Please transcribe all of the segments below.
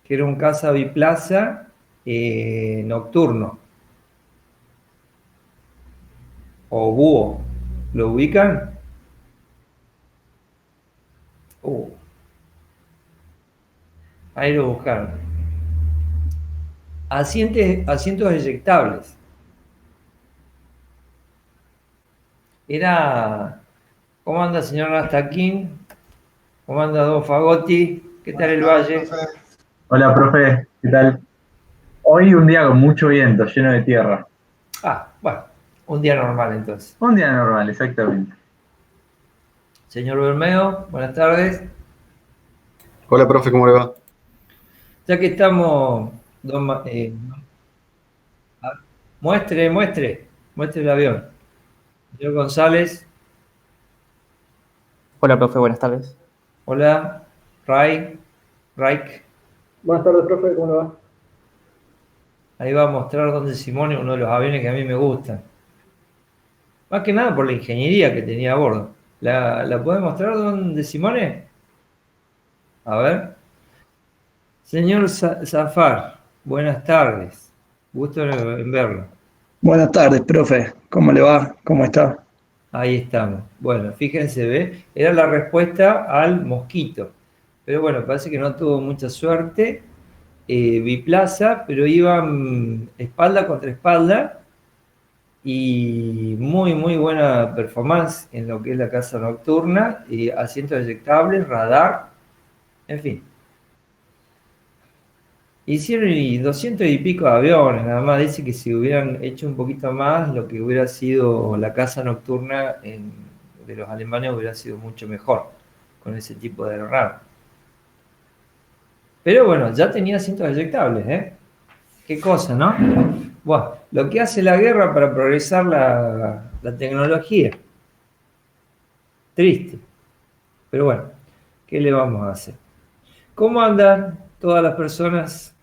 que era un casa biplaza nocturno. O búho. ¿Lo ubican? Ahí lo buscaron. Asientos eyectables. Era... ¿Cómo anda, señor Nastaquín? ¿Cómo anda, don Fagotti? ¿Qué tal el valle? Hola, profe, ¿qué tal? Hoy un día con mucho viento, lleno de tierra. Bueno, un día normal entonces. Un día normal, exactamente. Señor Bermeo, buenas tardes. Hola, profe, ¿cómo le va? Ya que estamos, muestre el avión. Señor González, Hola, profe, buenas tardes. hola. Raik. Buenas tardes, profe, ¿cómo le va? Ahí va a mostrar Don de Simone, uno de los aviones que a mí me gustan. Más que nada por la ingeniería que tenía a bordo. ¿La puede mostrar, Don de Simone? A ver. Señor Zafar, buenas tardes. Gusto en verlo. Buenas tardes, profe. ¿Cómo le va? ¿Cómo está? Ahí estamos. Bueno, fíjense, ¿ve? Era la respuesta al mosquito. Pero bueno, parece que no tuvo mucha suerte. Biplaza, pero iban espalda contra espalda y muy, muy buena performance en lo que es la casa nocturna, y asientos eyectables, radar, en fin. Hicieron 200 y pico de aviones, nada más. Dice que si hubieran hecho un poquito más, lo que hubiera sido la casa nocturna de los alemanes hubiera sido mucho mejor con ese tipo de radar. Pero bueno, ya tenía asientos eyectables, ¿eh? Qué cosa, ¿no? Bueno, lo que hace la guerra para progresar la tecnología. Triste. Pero bueno, ¿qué le vamos a hacer? ¿Cómo andan todas las personas?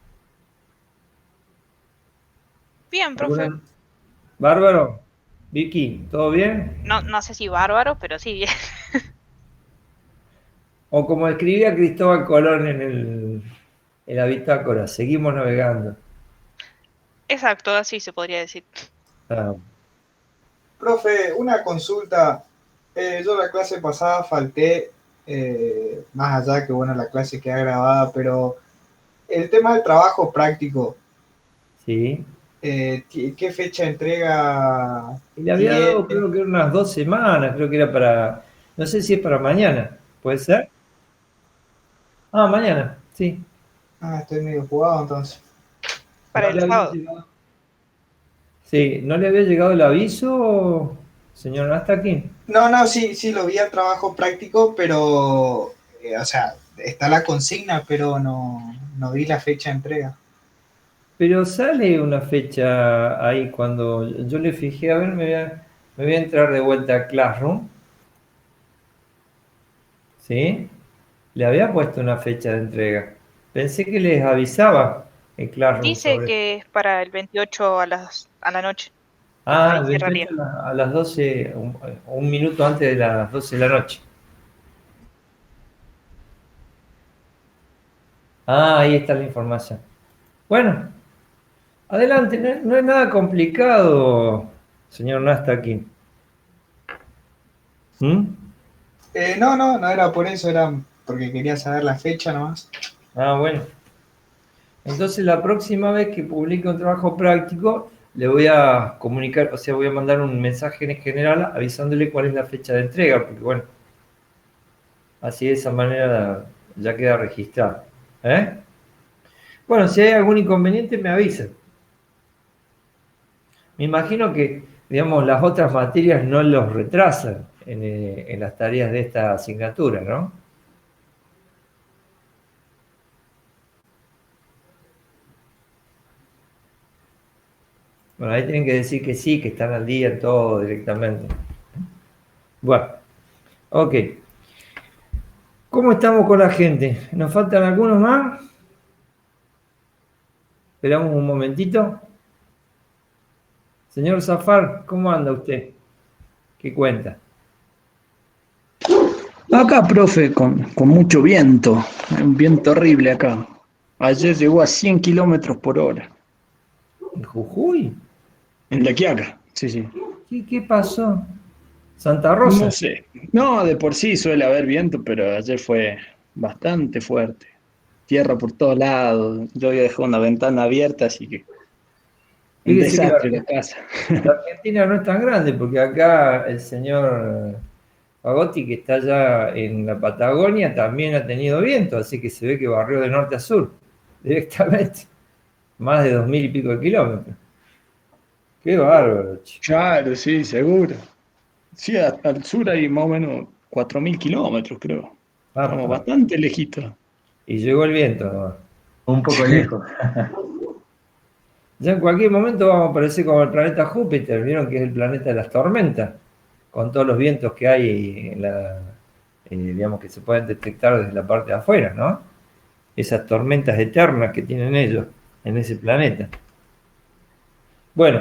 Bien, profe. Bárbaro. Vicky, ¿todo bien? No sé si bárbaro, pero sí bien. O como escribía Cristóbal Colón en la bitácora, seguimos navegando. Exacto, así se podría decir. Ah, Profe, una consulta. Yo la clase pasada falté, más allá que bueno, la clase queda grabada, pero el tema del trabajo práctico, sí. ¿qué fecha de entrega Y le había dado, tiene? creo que unas 2 semanas, creo que era para, no sé si es para mañana, ¿puede ser? Ah, mañana, sí. Ah, estoy medio jugado entonces. Para ¿No el le había sábado. llegado? Sí, ¿no le había llegado el aviso, señor Nastakin? No, sí, lo vi al trabajo práctico, pero, o sea, está la consigna, pero no vi la fecha de entrega. Pero sale una fecha ahí cuando yo le fijé, a ver, me voy a entrar de vuelta a Classroom, ¿sí? Le había puesto una fecha de entrega. Pensé que les avisaba en Classroom Dice sobre... que es para el 28 a la noche. Ah, Ahí el 28 cerraría. a las 12, un minuto antes de las 12 de la noche. Ah, ahí está la información. Bueno, adelante, no es nada complicado, señor Nastakin. ¿Mm? No era por eso, era porque quería saber la fecha nomás. Ah, bueno. Entonces la próxima vez que publique un trabajo práctico, le voy a comunicar, o sea, voy a mandar un mensaje en general avisándole cuál es la fecha de entrega, porque bueno, así de esa manera ya queda registrado. ¿Eh? Bueno, si hay algún inconveniente me avisan. Me imagino que, digamos, las otras materias no los retrasan en las tareas de esta asignatura, ¿no? Bueno, ahí tienen que decir que sí, que están al día en todo directamente. Bueno, ok. ¿Cómo estamos con la gente? ¿Nos faltan algunos más? Esperamos un momentito. Señor Zafar, ¿cómo anda usted? ¿Qué cuenta? Acá, profe, con mucho viento. Un viento horrible acá. Ayer llegó a 100 kilómetros por hora. ¿En Jujuy? En La Quiaca, sí, sí. ¿Qué pasó? ¿Santa Rosa? No sé. No, de por sí suele haber viento, pero ayer fue bastante fuerte. Tierra por todos lados. Yo había dejado una ventana abierta, así que un Fíjese que desastre la casa. la Argentina no es tan grande, porque acá el señor Fagotti, que está allá en la Patagonia, también ha tenido viento, así que se ve que barrió de norte a sur, directamente. Más de 2000 y pico de kilómetros. Qué bárbaro, chico. Claro, sí, seguro. Sí, al sur hay más o menos 4000 kilómetros, creo. Estamos Papá. bastante lejitos. Y llegó el viento nomás. Un poco lejos. Ya en cualquier momento vamos a aparecer como el planeta Júpiter, vieron que es el planeta de las tormentas, con todos los vientos que hay en digamos que se pueden detectar desde la parte de afuera, ¿no? Esas tormentas eternas que tienen ellos en ese planeta. Bueno,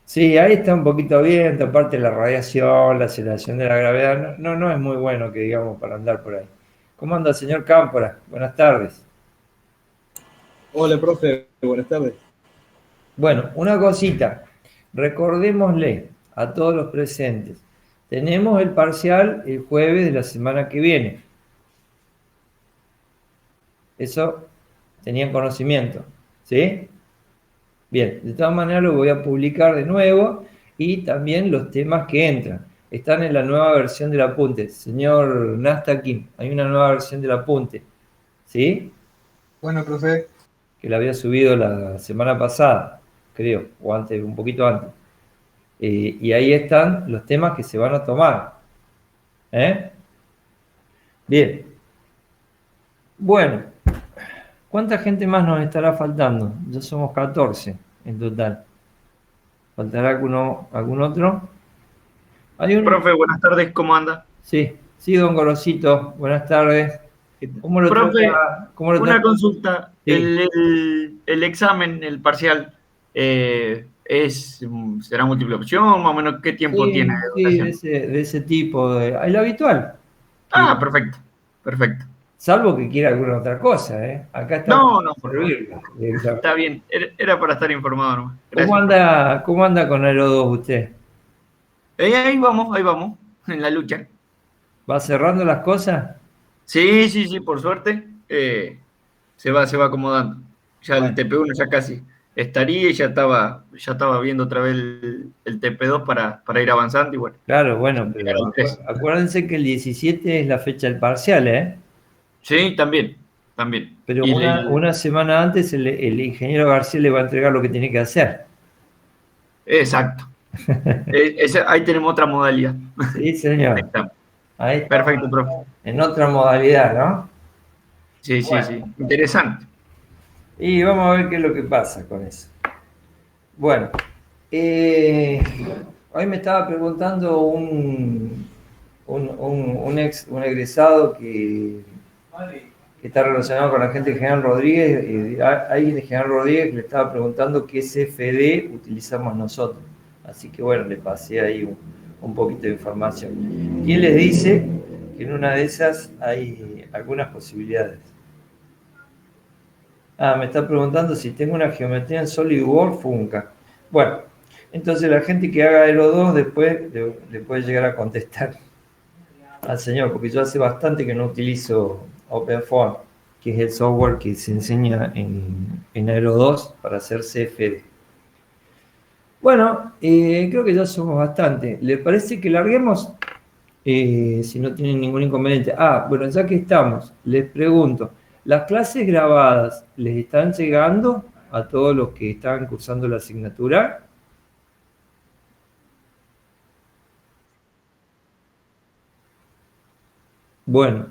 sí, ahí está un poquito viento, aparte de la radiación, la aceleración de la gravedad, no es muy bueno que digamos para andar por ahí. ¿Cómo anda, señor Cámpora? Buenas tardes. Hola, profe, buenas tardes. Bueno, una cosita, recordémosle a todos los presentes, tenemos el parcial el jueves de la semana que viene. Eso tenían conocimiento, ¿sí? Bien, de todas maneras lo voy a publicar de nuevo y también los temas que entran. Están en la nueva versión del apunte. Señor Nastakin, hay una nueva versión del apunte, ¿sí? Bueno, profe, Que la había subido la semana pasada, creo, o antes, un poquito antes. Y ahí están los temas que se van a tomar. ¿Eh? Bien. Bueno, ¿cuánta gente más nos estará faltando? Ya somos 14 en total. ¿Faltará algún otro? Hay un... Profe, buenas tardes, ¿cómo anda? Sí, don Gorosito, buenas tardes. ¿Cómo lo Profe, trata? una consulta. Sí. El examen, el parcial, ¿será múltiple opción? Más o menos, ¿qué tiempo Sí, tiene de sí, duración? de ese tipo. El habitual. Ah, perfecto, perfecto. Salvo que quiera alguna otra cosa, ¿eh? Acá está No, para por favor. servirle, directamente. Está bien, era para estar informado nomás. ¿Cómo anda con el O2 usted? Ahí vamos, en la lucha. ¿Va cerrando las cosas? Sí, por suerte, se va acomodando. Ya Bueno. el TP1 ya casi estaría y ya estaba viendo otra vez el TP2 para ir avanzando y bueno. Claro, bueno, pero Llegar al 3. acuérdense que el 17 es la fecha del parcial, ¿eh? Sí, también. Pero Y una semana antes el ingeniero García le va a entregar lo que tiene que hacer. Exacto. Ahí tenemos otra modalidad. Sí, señor. Ahí está. Ahí está. Perfecto, profe. En otra modalidad, ¿no? Sí. Interesante. Y vamos a ver qué es lo que pasa con eso. Bueno, hoy me estaba preguntando un egresado que está relacionado con la gente de General Rodríguez. Alguien de General Rodríguez le estaba preguntando qué CFD utilizamos nosotros. Así que bueno, le pasé ahí un poquito de información. ¿Quién les dice que en una de esas hay algunas posibilidades? Me está preguntando si tengo una geometría en SolidWorks Funca. Bueno, entonces la gente que haga Aero 2 después le puede llegar a contestar al señor, porque yo hace bastante que no utilizo OpenFOAM, que es el software que se enseña en Aero 2 para hacer CFD. Bueno, creo que ya somos bastante. ¿Le parece que larguemos? Si no tienen ningún inconveniente. Bueno, ya que estamos, les pregunto, ¿las clases grabadas les están llegando a todos los que están cursando la asignatura? Bueno.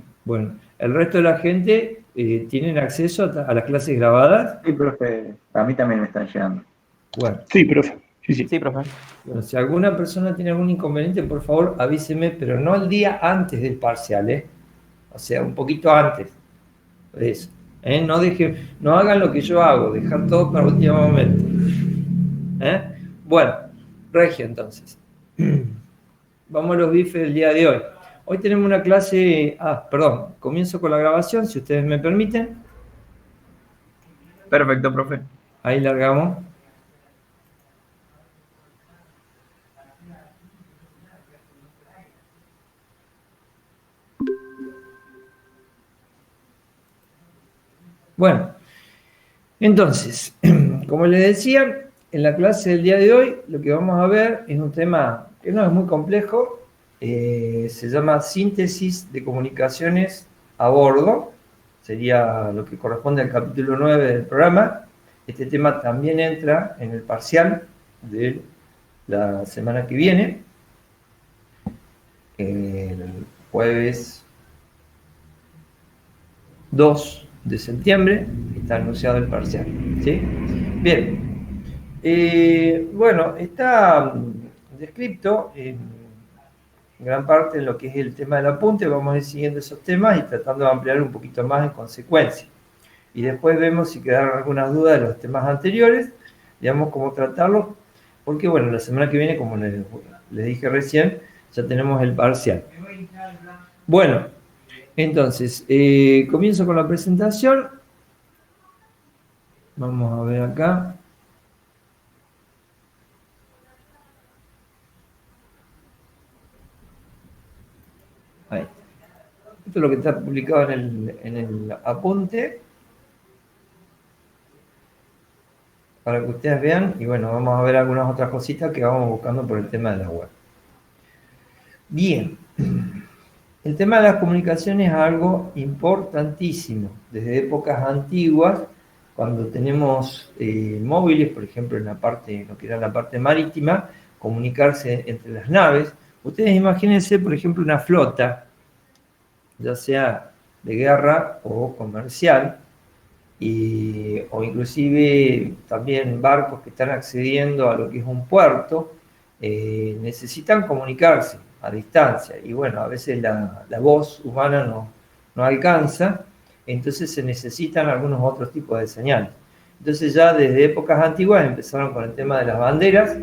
¿El resto de la gente tienen acceso a las clases grabadas? Sí, profe, a mí también me están llegando. Bueno. Sí, profe. Sí, profe. Bueno, si alguna persona tiene algún inconveniente, por favor avíseme, pero no el día antes del parcial, ¿eh? O sea, un poquito antes. Eso. No hagan lo que yo hago, dejar todo para el último momento. Bueno, Regio entonces. Vamos a los bifes del día de hoy. Hoy tenemos una clase... perdón, comienzo con la grabación, si ustedes me permiten. Perfecto, profe. Ahí largamos. Bueno, entonces, como les decía, en la clase del día de hoy lo que vamos a ver es un tema que no es muy complejo, se llama síntesis de comunicaciones a bordo, sería lo que corresponde al capítulo 9 del programa. Este tema también entra en el parcial de la semana que viene, el jueves 2 de septiembre, está anunciado el parcial, ¿sí? Bien, bueno, está descrito en gran parte en lo que es el tema del apunte. Vamos a ir siguiendo esos temas y tratando de ampliar un poquito más en consecuencia. Y después vemos si quedaron algunas dudas de los temas anteriores, digamos cómo tratarlos, porque bueno, la semana que viene, como les dije recién, ya tenemos el parcial. Bueno, entonces, comienzo con la presentación. Vamos a ver acá. Ahí. Esto es lo que está publicado en el apunte, para que ustedes vean. Y bueno, vamos a ver algunas otras cositas que vamos buscando por el tema de la web. Bien. El tema de las comunicaciones es algo importantísimo. Desde épocas antiguas, cuando tenemos móviles, por ejemplo, en lo que era la parte marítima, comunicarse entre las naves. Ustedes imagínense, por ejemplo, una flota, ya sea de guerra o comercial, o inclusive también barcos que están accediendo a lo que es un puerto, necesitan comunicarse a distancia, y bueno, a veces la voz humana no alcanza, entonces se necesitan algunos otros tipos de señales. Entonces ya desde épocas antiguas empezaron con el tema de las banderas,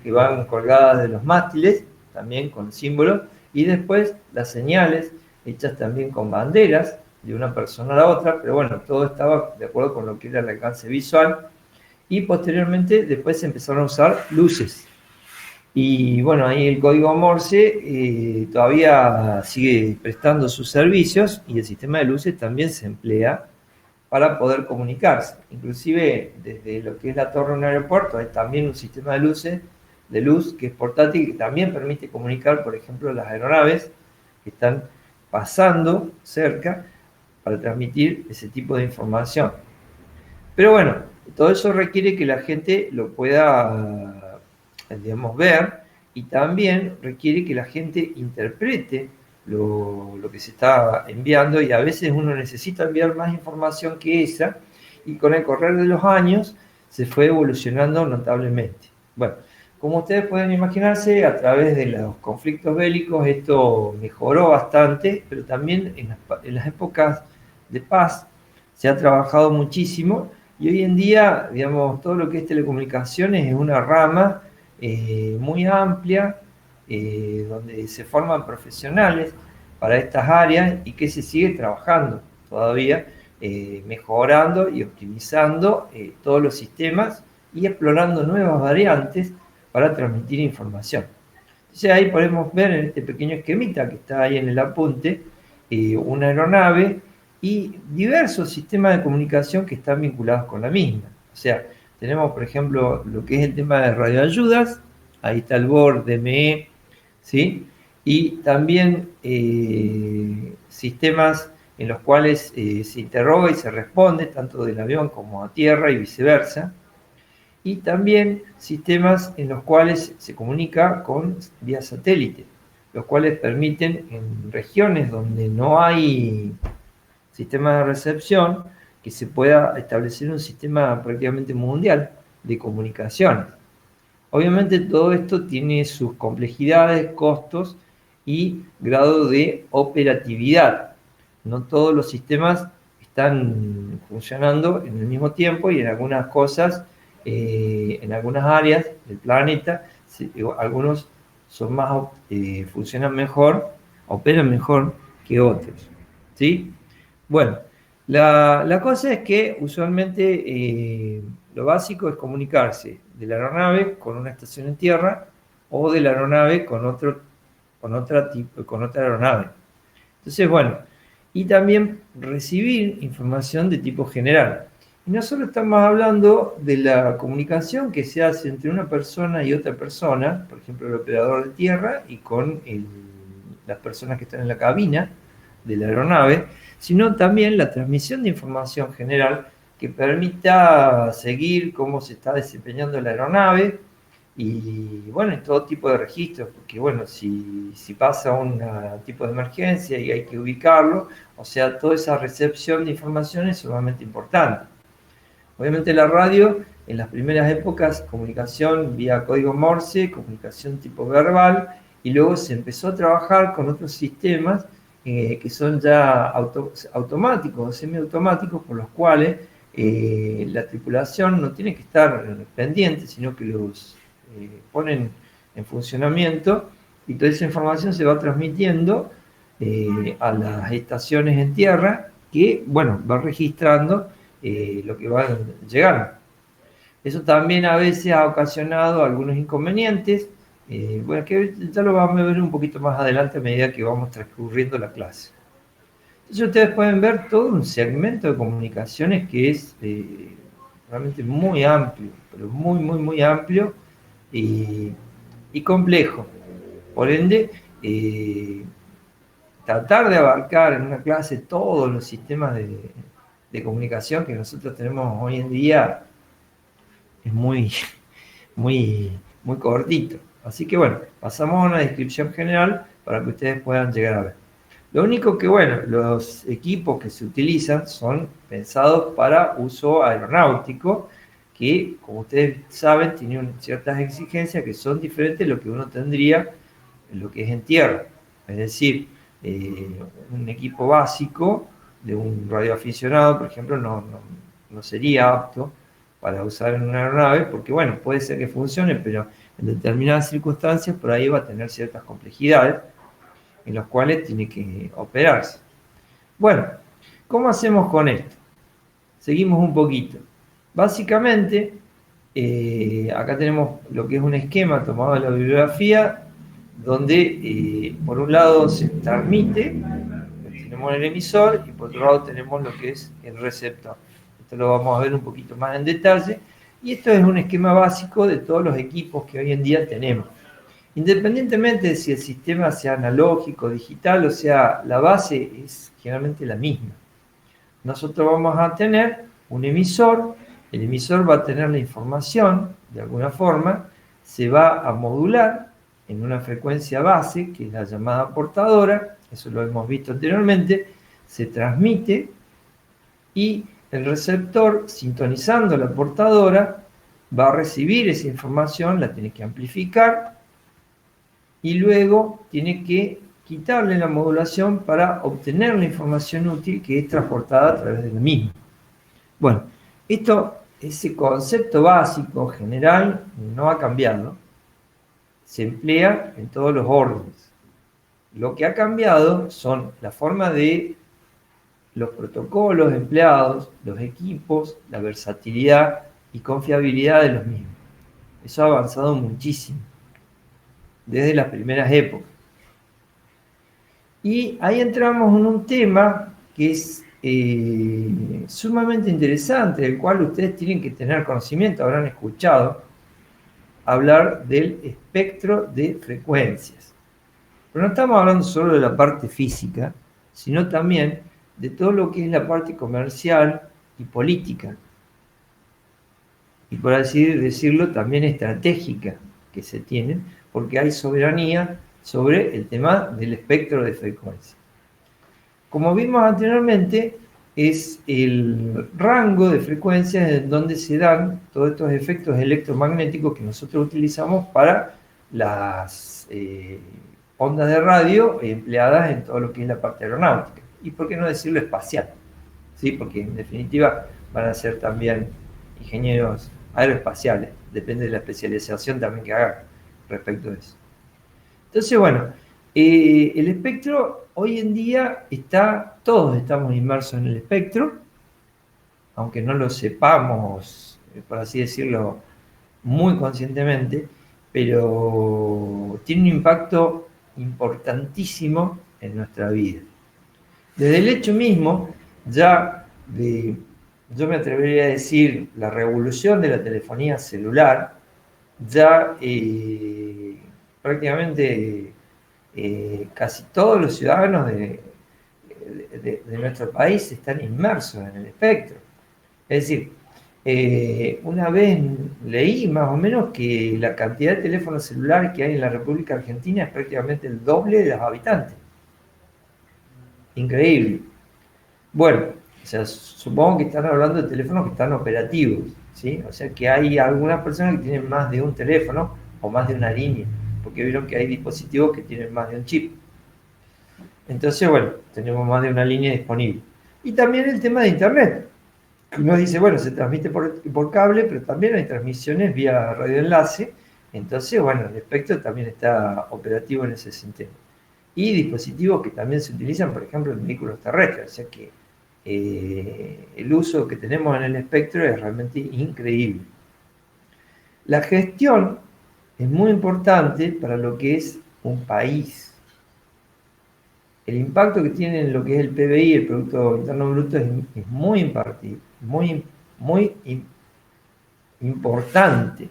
que van colgadas de los mástiles, también con símbolos, y después las señales hechas también con banderas, de una persona a la otra, pero bueno, todo estaba de acuerdo con lo que era el alcance visual, y posteriormente después se empezaron a usar luces. Y bueno, ahí el código Morse todavía sigue prestando sus servicios, y el sistema de luces también se emplea para poder comunicarse. Inclusive desde lo que es la torre de un aeropuerto hay también un sistema de luz que es portátil, que también permite comunicar, por ejemplo, las aeronaves que están pasando cerca para transmitir ese tipo de información. Pero bueno, todo eso requiere que la gente lo pueda, digamos, ver, y también requiere que la gente interprete lo que se está enviando, y a veces uno necesita enviar más información que esa, y con el correr de los años se fue evolucionando notablemente. Bueno, como ustedes pueden imaginarse, a través de los conflictos bélicos esto mejoró bastante, pero también en las épocas de paz se ha trabajado muchísimo, y hoy en día, digamos, todo lo que es telecomunicaciones es una rama muy amplia, donde se forman profesionales para estas áreas, y que se sigue trabajando todavía, mejorando y optimizando todos los sistemas y explorando nuevas variantes para transmitir información. Entonces ahí podemos ver en este pequeño esquemita que está ahí en el apunte, una aeronave y diversos sistemas de comunicación que están vinculados con la misma. O sea, tenemos, por ejemplo, lo que es el tema de radioayudas, ahí está el BOR, DME, ¿sí? Y también sistemas en los cuales se interroga y se responde, tanto del avión como a tierra y viceversa. Y también sistemas en los cuales se comunica con vía satélite, los cuales permiten en regiones donde no hay sistema de recepción, que se pueda establecer un sistema prácticamente mundial de comunicaciones. Obviamente todo esto tiene sus complejidades, costos y grado de operatividad. No todos los sistemas están funcionando en el mismo tiempo, y en algunas cosas, en algunas áreas del planeta, algunos son funcionan mejor operan mejor que otros, ¿sí? Bueno, la cosa es que usualmente lo básico es comunicarse de la aeronave con una estación en tierra o de la aeronave con otra aeronave. Entonces, bueno, y también recibir información de tipo general. Y no solo estamos hablando de la comunicación que se hace entre una persona y otra persona, por ejemplo, el operador de tierra y con las personas que están en la cabina de la aeronave, sino también la transmisión de información general que permita seguir cómo se está desempeñando la aeronave y, bueno, en todo tipo de registros, porque, bueno, si pasa un tipo de emergencia y hay que ubicarlo, o sea, toda esa recepción de información es sumamente importante. Obviamente la radio, en las primeras épocas, comunicación vía código Morse, comunicación tipo verbal, y luego se empezó a trabajar con otros sistemas que son ya automáticos o semiautomáticos, por los cuales la tripulación no tiene que estar pendiente, sino que los ponen en funcionamiento y toda esa información se va transmitiendo a las estaciones en tierra que, bueno, va registrando lo que va llegando. Eso también a veces ha ocasionado algunos inconvenientes, bueno, que ya lo vamos a ver un poquito más adelante a medida que vamos transcurriendo la clase. Entonces ustedes pueden ver todo un segmento de comunicaciones que es realmente muy amplio, pero muy amplio y complejo. Por ende, tratar de abarcar en una clase todos los sistemas de comunicación que nosotros tenemos hoy en día es muy cortito. Así que bueno, pasamos a una descripción general para que ustedes puedan llegar a ver. Lo único que, bueno, los equipos que se utilizan son pensados para uso aeronáutico, que, como ustedes saben, tienen ciertas exigencias que son diferentes de lo que uno tendría en lo que es en tierra. Es decir, un equipo básico de un radioaficionado, por ejemplo, no sería apto para usar en una aeronave, porque, bueno, puede ser que funcione, pero en determinadas circunstancias por ahí va a tener ciertas complejidades en las cuales tiene que operarse. Bueno, ¿cómo hacemos con esto? Seguimos un poquito. Básicamente, acá tenemos lo que es un esquema tomado de la bibliografía, donde por un lado se transmite, tenemos el emisor, y por otro lado tenemos lo que es el receptor. Esto lo vamos a ver un poquito más en detalle, y esto es un esquema básico de todos los equipos que hoy en día tenemos. Independientemente de si el sistema sea analógico, digital, o sea, la base es generalmente la misma. Nosotros vamos a tener un emisor, el emisor va a tener la información, de alguna forma, se va a modular en una frecuencia base, que es la llamada portadora, eso lo hemos visto anteriormente, se transmite y el receptor, sintonizando la portadora, va a recibir esa información, la tiene que amplificar y luego tiene que quitarle la modulación para obtener la información útil que es transportada a través de la misma. Bueno, ese concepto básico general no ha cambiado, se emplea en todos los órdenes. Lo que ha cambiado son la forma de los protocolos empleados, los equipos, la versatilidad y confiabilidad de los mismos. Eso ha avanzado muchísimo, desde las primeras épocas. Y ahí entramos en un tema que es sumamente interesante, del cual ustedes tienen que tener conocimiento, habrán escuchado hablar del espectro de frecuencias. Pero no estamos hablando solo de la parte física, sino también de todo lo que es la parte comercial y política. Y por así decirlo, también estratégica que se tienen, porque hay soberanía sobre el tema del espectro de frecuencia. Como vimos anteriormente, es el rango de frecuencias en donde se dan todos estos efectos electromagnéticos que nosotros utilizamos para las ondas de radio empleadas en todo lo que es la parte aeronáutica. Y por qué no decirlo espacial, ¿sí? Porque en definitiva van a ser también ingenieros aeroespaciales, depende de la especialización también que hagan respecto a eso. Entonces, bueno, El espectro hoy en día todos estamos inmersos en el espectro, aunque no lo sepamos, por así decirlo, muy conscientemente, pero tiene un impacto importantísimo en nuestra vida. Desde el hecho mismo, yo me atrevería a decir, la revolución de la telefonía celular, ya prácticamente casi todos los ciudadanos de nuestro país están inmersos en el espectro. Es decir, una vez leí más o menos que la cantidad de teléfonos celulares que hay en la República Argentina es prácticamente el doble de los habitantes. Increíble. Bueno, o sea, supongo que están hablando de teléfonos que están operativos, ¿sí? O sea que hay algunas personas que tienen más de un teléfono o más de una línea, porque vieron que hay dispositivos que tienen más de un chip. Entonces, bueno, tenemos más de una línea disponible. Y también el tema de Internet. Uno dice, bueno, se transmite por cable, pero también hay transmisiones vía radioenlace. Entonces, bueno, el espectro también está operativo en ese sentido. Y dispositivos que también se utilizan, por ejemplo, en vehículos terrestres. O sea que el uso que tenemos en el espectro es realmente increíble. La gestión es muy importante para lo que es un país. El impacto que tiene en lo que es el PBI, el Producto Interno Bruto, es muy importante,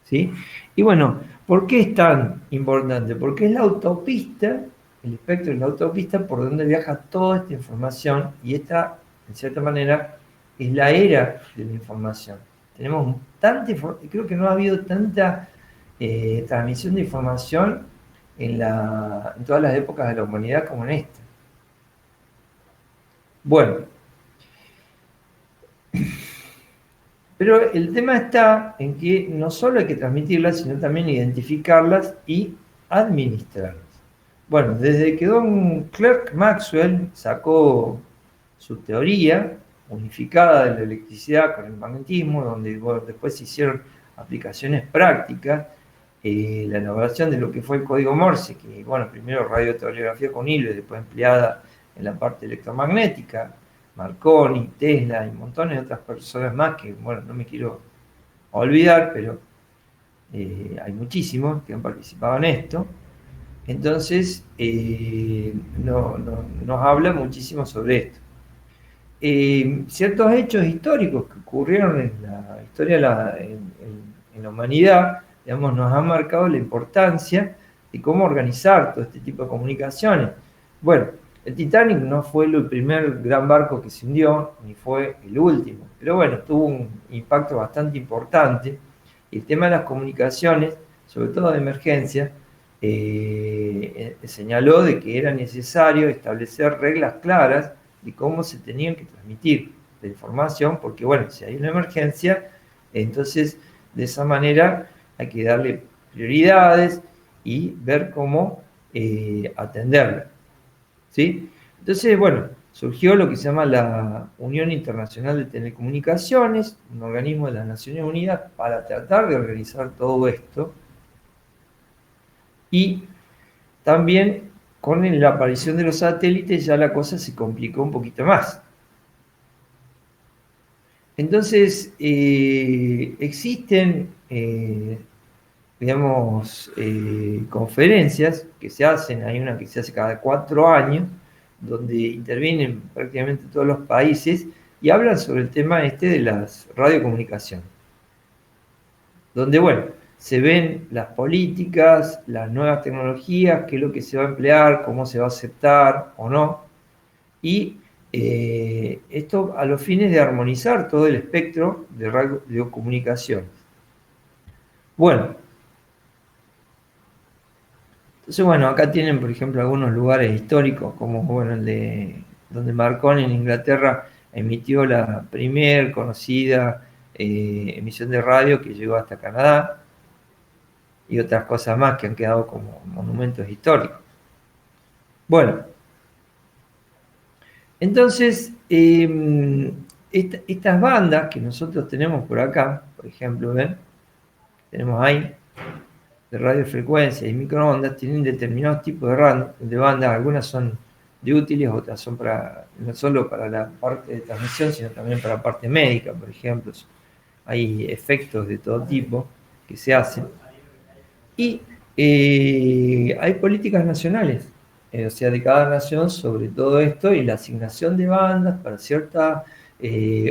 ¿sí? Y bueno, ¿por qué es tan importante? Porque es la autopista, el espectro es la autopista por donde viaja toda esta información, y esta, en cierta manera, es la era de la información. Tenemos tanta información, creo que no ha habido tanta transmisión de información en todas las épocas de la humanidad como en esta. Bueno, pero el tema está en que no solo hay que transmitirlas, sino también identificarlas y administrarlas. Bueno, desde que don Clerk Maxwell sacó su teoría unificada de la electricidad con el magnetismo, donde después se hicieron aplicaciones prácticas, la elaboración de lo que fue el código Morse, que bueno, primero radiotelegrafía con hilo y después empleada en la parte electromagnética, Marconi, Tesla y montones de otras personas más que, bueno, no me quiero olvidar, pero hay muchísimos que han participado en esto. Entonces, nos habla muchísimo sobre esto. Ciertos hechos históricos que ocurrieron en la historia en la humanidad, digamos, nos han marcado la importancia de cómo organizar todo este tipo de comunicaciones. Bueno, el Titanic no fue el primer gran barco que se hundió, ni fue el último, pero bueno, tuvo un impacto bastante importante. Y el tema de las comunicaciones, sobre todo de emergencia, señaló de que era necesario establecer reglas claras de cómo se tenían que transmitir la información, porque bueno, si hay una emergencia, entonces de esa manera hay que darle prioridades y ver cómo atenderla, ¿sí? Entonces, bueno, surgió lo que se llama la Unión Internacional de Telecomunicaciones, un organismo de las Naciones Unidas para tratar de organizar todo esto. Y también con la aparición de los satélites ya la cosa se complicó un poquito más. Entonces, existen, digamos, conferencias que se hacen, hay una que se hace cada 4 años, donde intervienen prácticamente todos los países y hablan sobre el tema de las radiocomunicaciones. Donde, bueno, se ven las políticas, las nuevas tecnologías, qué es lo que se va a emplear, cómo se va a aceptar o no. Y esto a los fines de armonizar todo el espectro de radiocomunicaciones. Bueno, entonces, bueno, acá tienen, por ejemplo, algunos lugares históricos, como bueno, el de donde Marconi en Inglaterra emitió la primer conocida emisión de radio que llegó hasta Canadá, y otras cosas más que han quedado como monumentos históricos. Bueno, entonces, estas bandas que nosotros tenemos por acá, por ejemplo, ¿ven? Tenemos ahí, de radiofrecuencia y microondas tienen determinados tipos de bandas, algunas son de útiles, otras son para, no solo para la parte de transmisión, sino también para la parte médica, por ejemplo. Hay efectos de todo tipo que se hacen. Y hay políticas nacionales, o sea, de cada nación sobre todo esto y la asignación de bandas para ciertos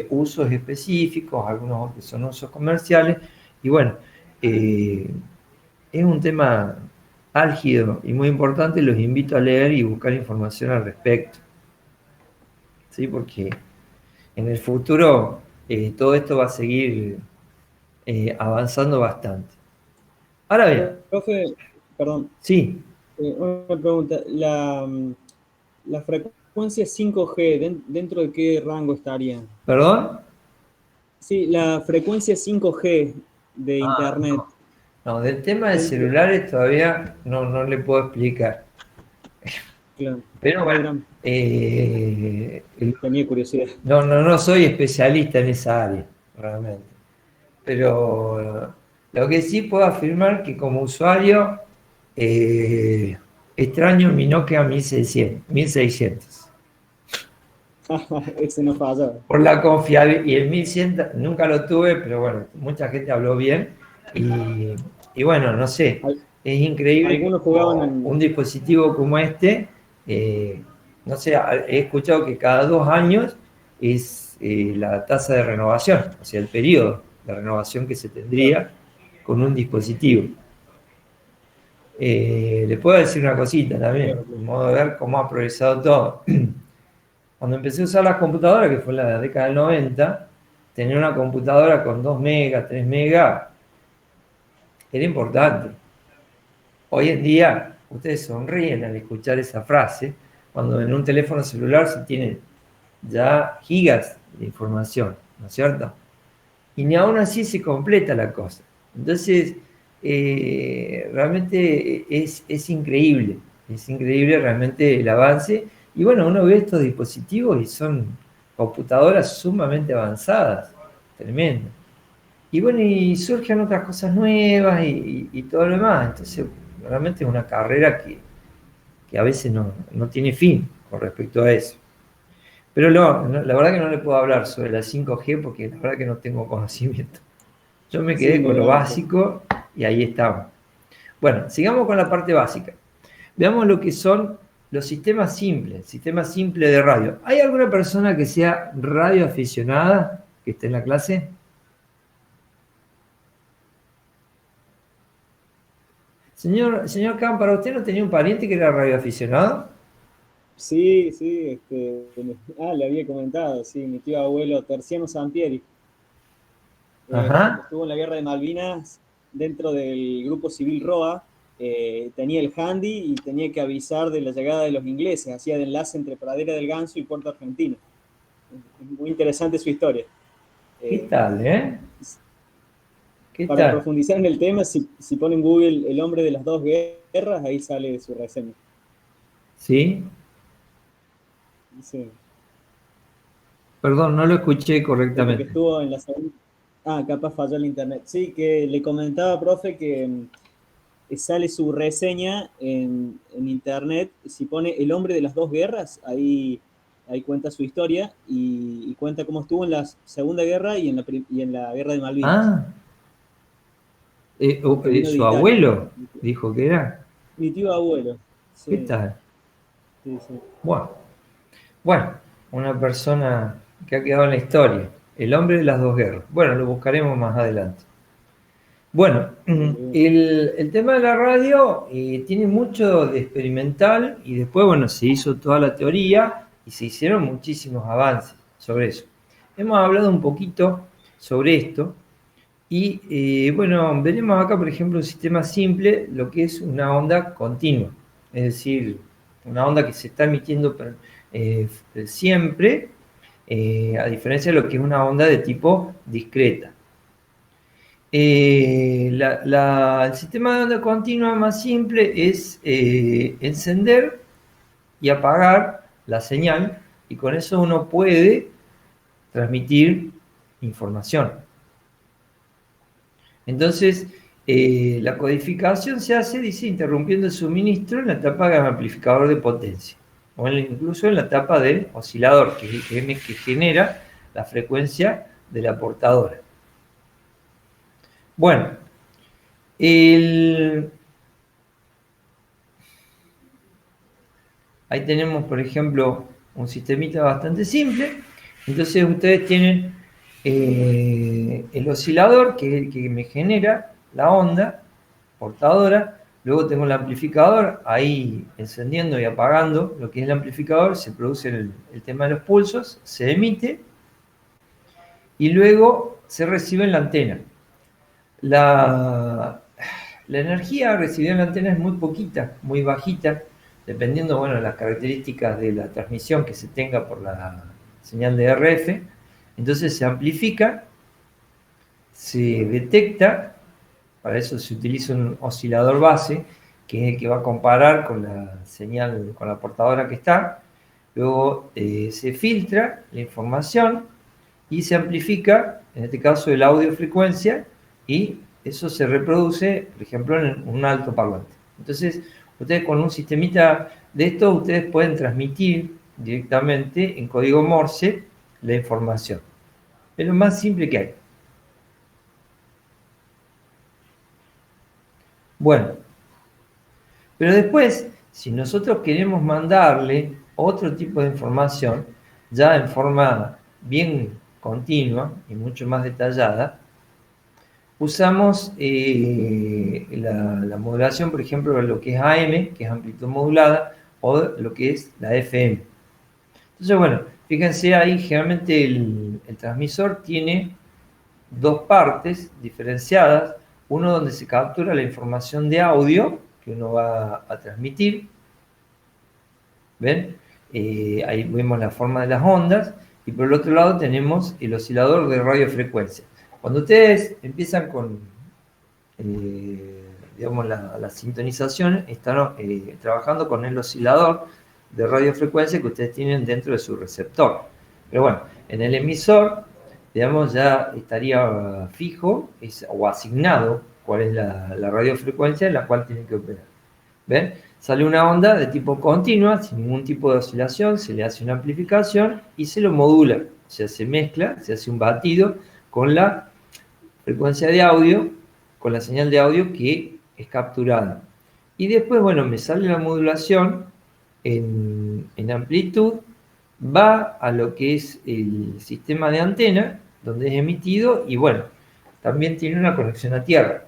usos específicos, algunos que son usos comerciales. Y bueno, es un tema álgido y muy importante, los invito a leer y buscar información al respecto. ¿Sí? Porque en el futuro todo esto va a seguir avanzando bastante. Ahora bien. Profe, perdón. Sí. Una pregunta. La frecuencia 5G, ¿dentro de qué rango estaría? ¿Perdón? Sí, la frecuencia 5G de Internet. No, del tema de celulares todavía no le puedo explicar. Claro. Pero bueno, tenía curiosidad. No soy especialista en esa área, realmente. Pero lo que sí puedo afirmar que como usuario extraño mi Nokia 1600. Ese no falla. Por la confiabilidad. Y el 1100 nunca lo tuve, pero bueno, mucha gente habló bien. Y bueno, no sé, es increíble que un dispositivo como este, no sé, he escuchado que cada 2 años es la tasa de renovación, o sea, el periodo de renovación que se tendría con un dispositivo. Les puedo decir una cosita también, de modo de ver cómo ha progresado todo. Cuando empecé a usar las computadoras, que fue en la década del 90, tener una computadora con 2 megas, 3 megas, era importante. Hoy en día, ustedes sonríen al escuchar esa frase, cuando en un teléfono celular se tienen ya gigas de información, ¿no es cierto? Y ni aún así se completa la cosa. Entonces, realmente es increíble realmente el avance. Y bueno, uno ve estos dispositivos y son computadoras sumamente avanzadas, tremendo. Y bueno, y surgen otras cosas nuevas y todo lo demás. Entonces, realmente es una carrera que a veces no tiene fin con respecto a eso. Pero la verdad que no le puedo hablar sobre la 5G porque la verdad que no tengo conocimiento. Yo me quedé con lo básico y ahí estamos. Bueno, sigamos con la parte básica. Veamos lo que son los sistemas simples, sistema simple de radio. ¿Hay alguna persona que sea radioaficionada que esté en la clase? Señor Cámpara, ¿usted no tenía un pariente que era radioaficionado? Sí, le había comentado, sí, mi tío abuelo Terciano Sampieri. Estuvo en la guerra de Malvinas dentro del grupo civil ROA, tenía el handy y tenía que avisar de la llegada de los ingleses, hacía de enlace entre Pradera del Ganso y Puerto Argentino. Muy interesante su historia. ¿Qué tal, Para profundizar en el tema, si ponen en Google el hombre de las 2 guerras, ahí sale su reseña. ¿Sí? Sí. Perdón, no lo escuché correctamente. Porque estuvo en la segunda... capaz falló el internet. Sí, que le comentaba, profe, que sale su reseña en internet. Si pone el hombre de las 2 guerras, ahí cuenta su historia y cuenta cómo estuvo en la Segunda Guerra y en la Guerra de Malvinas. ¿Su abuelo dijo que era? Mi tío abuelo. Sí. ¿Qué tal? Sí. Bueno, una persona que ha quedado en la historia. El hombre de las 2 guerras. Bueno, lo buscaremos más adelante. Bueno, el tema de la radio tiene mucho de experimental y después, bueno, se hizo toda la teoría y se hicieron muchísimos avances sobre eso. Hemos hablado un poquito sobre esto y, bueno, veremos acá, por ejemplo, un sistema simple, lo que es una onda continua, es decir, una onda que se está emitiendo siempre, a diferencia de lo que es una onda de tipo discreta. El sistema de onda continua más simple es encender y apagar la señal y con eso uno puede transmitir información. Entonces, La codificación se hace, dice, interrumpiendo el suministro en la etapa del amplificador de potencia, o incluso en la etapa del oscilador, que es el que genera la frecuencia de la portadora. Bueno, ahí tenemos, por ejemplo, un sistemita bastante simple. Entonces ustedes tienen el oscilador, que es el que me genera la onda portadora. Luego tengo el amplificador, ahí encendiendo y apagando lo que es el amplificador, se produce el tema de los pulsos, se emite y luego se recibe en la antena. La energía recibida en la antena es muy poquita, muy bajita, dependiendo, bueno, de las características de la transmisión que se tenga por la señal de RF. Entonces se amplifica, se detecta, para eso se utiliza un oscilador base, que es el que va a comparar con la señal, con la portadora que está. Luego se filtra la información y se amplifica, en este caso el audio frecuencia, y eso se reproduce, por ejemplo, en un altoparlante. Entonces, ustedes con un sistemita de estos, ustedes pueden transmitir directamente en código Morse la información. Es lo más simple que hay. Bueno, pero después, si nosotros queremos mandarle otro tipo de información, ya en forma bien continua y mucho más detallada, usamos la modulación, por ejemplo, de lo que es AM, que es amplitud modulada, o lo que es la FM. Entonces, bueno, fíjense ahí, generalmente el transmisor tiene dos partes diferenciadas, uno donde se captura la información de audio que uno va a transmitir. ¿Ven? Ahí vemos la forma de las ondas, y por el otro lado tenemos el oscilador de radiofrecuencia. Cuando ustedes empiezan con digamos, la sintonización, están trabajando con el oscilador de radiofrecuencia que ustedes tienen dentro de su receptor. Pero bueno, en el emisor, digamos, ya estaría fijo o asignado cuál es la radiofrecuencia en la cual tienen que operar. ¿Ven? Sale una onda de tipo continua, sin ningún tipo de oscilación, se le hace una amplificación y se lo modula. O sea, se mezcla, se hace un batido con la frecuencia de audio, con la señal de audio que es capturada. Y después, bueno, me sale la modulación en amplitud, va a lo que es el sistema de antena, donde es emitido, y bueno, también tiene una conexión a tierra.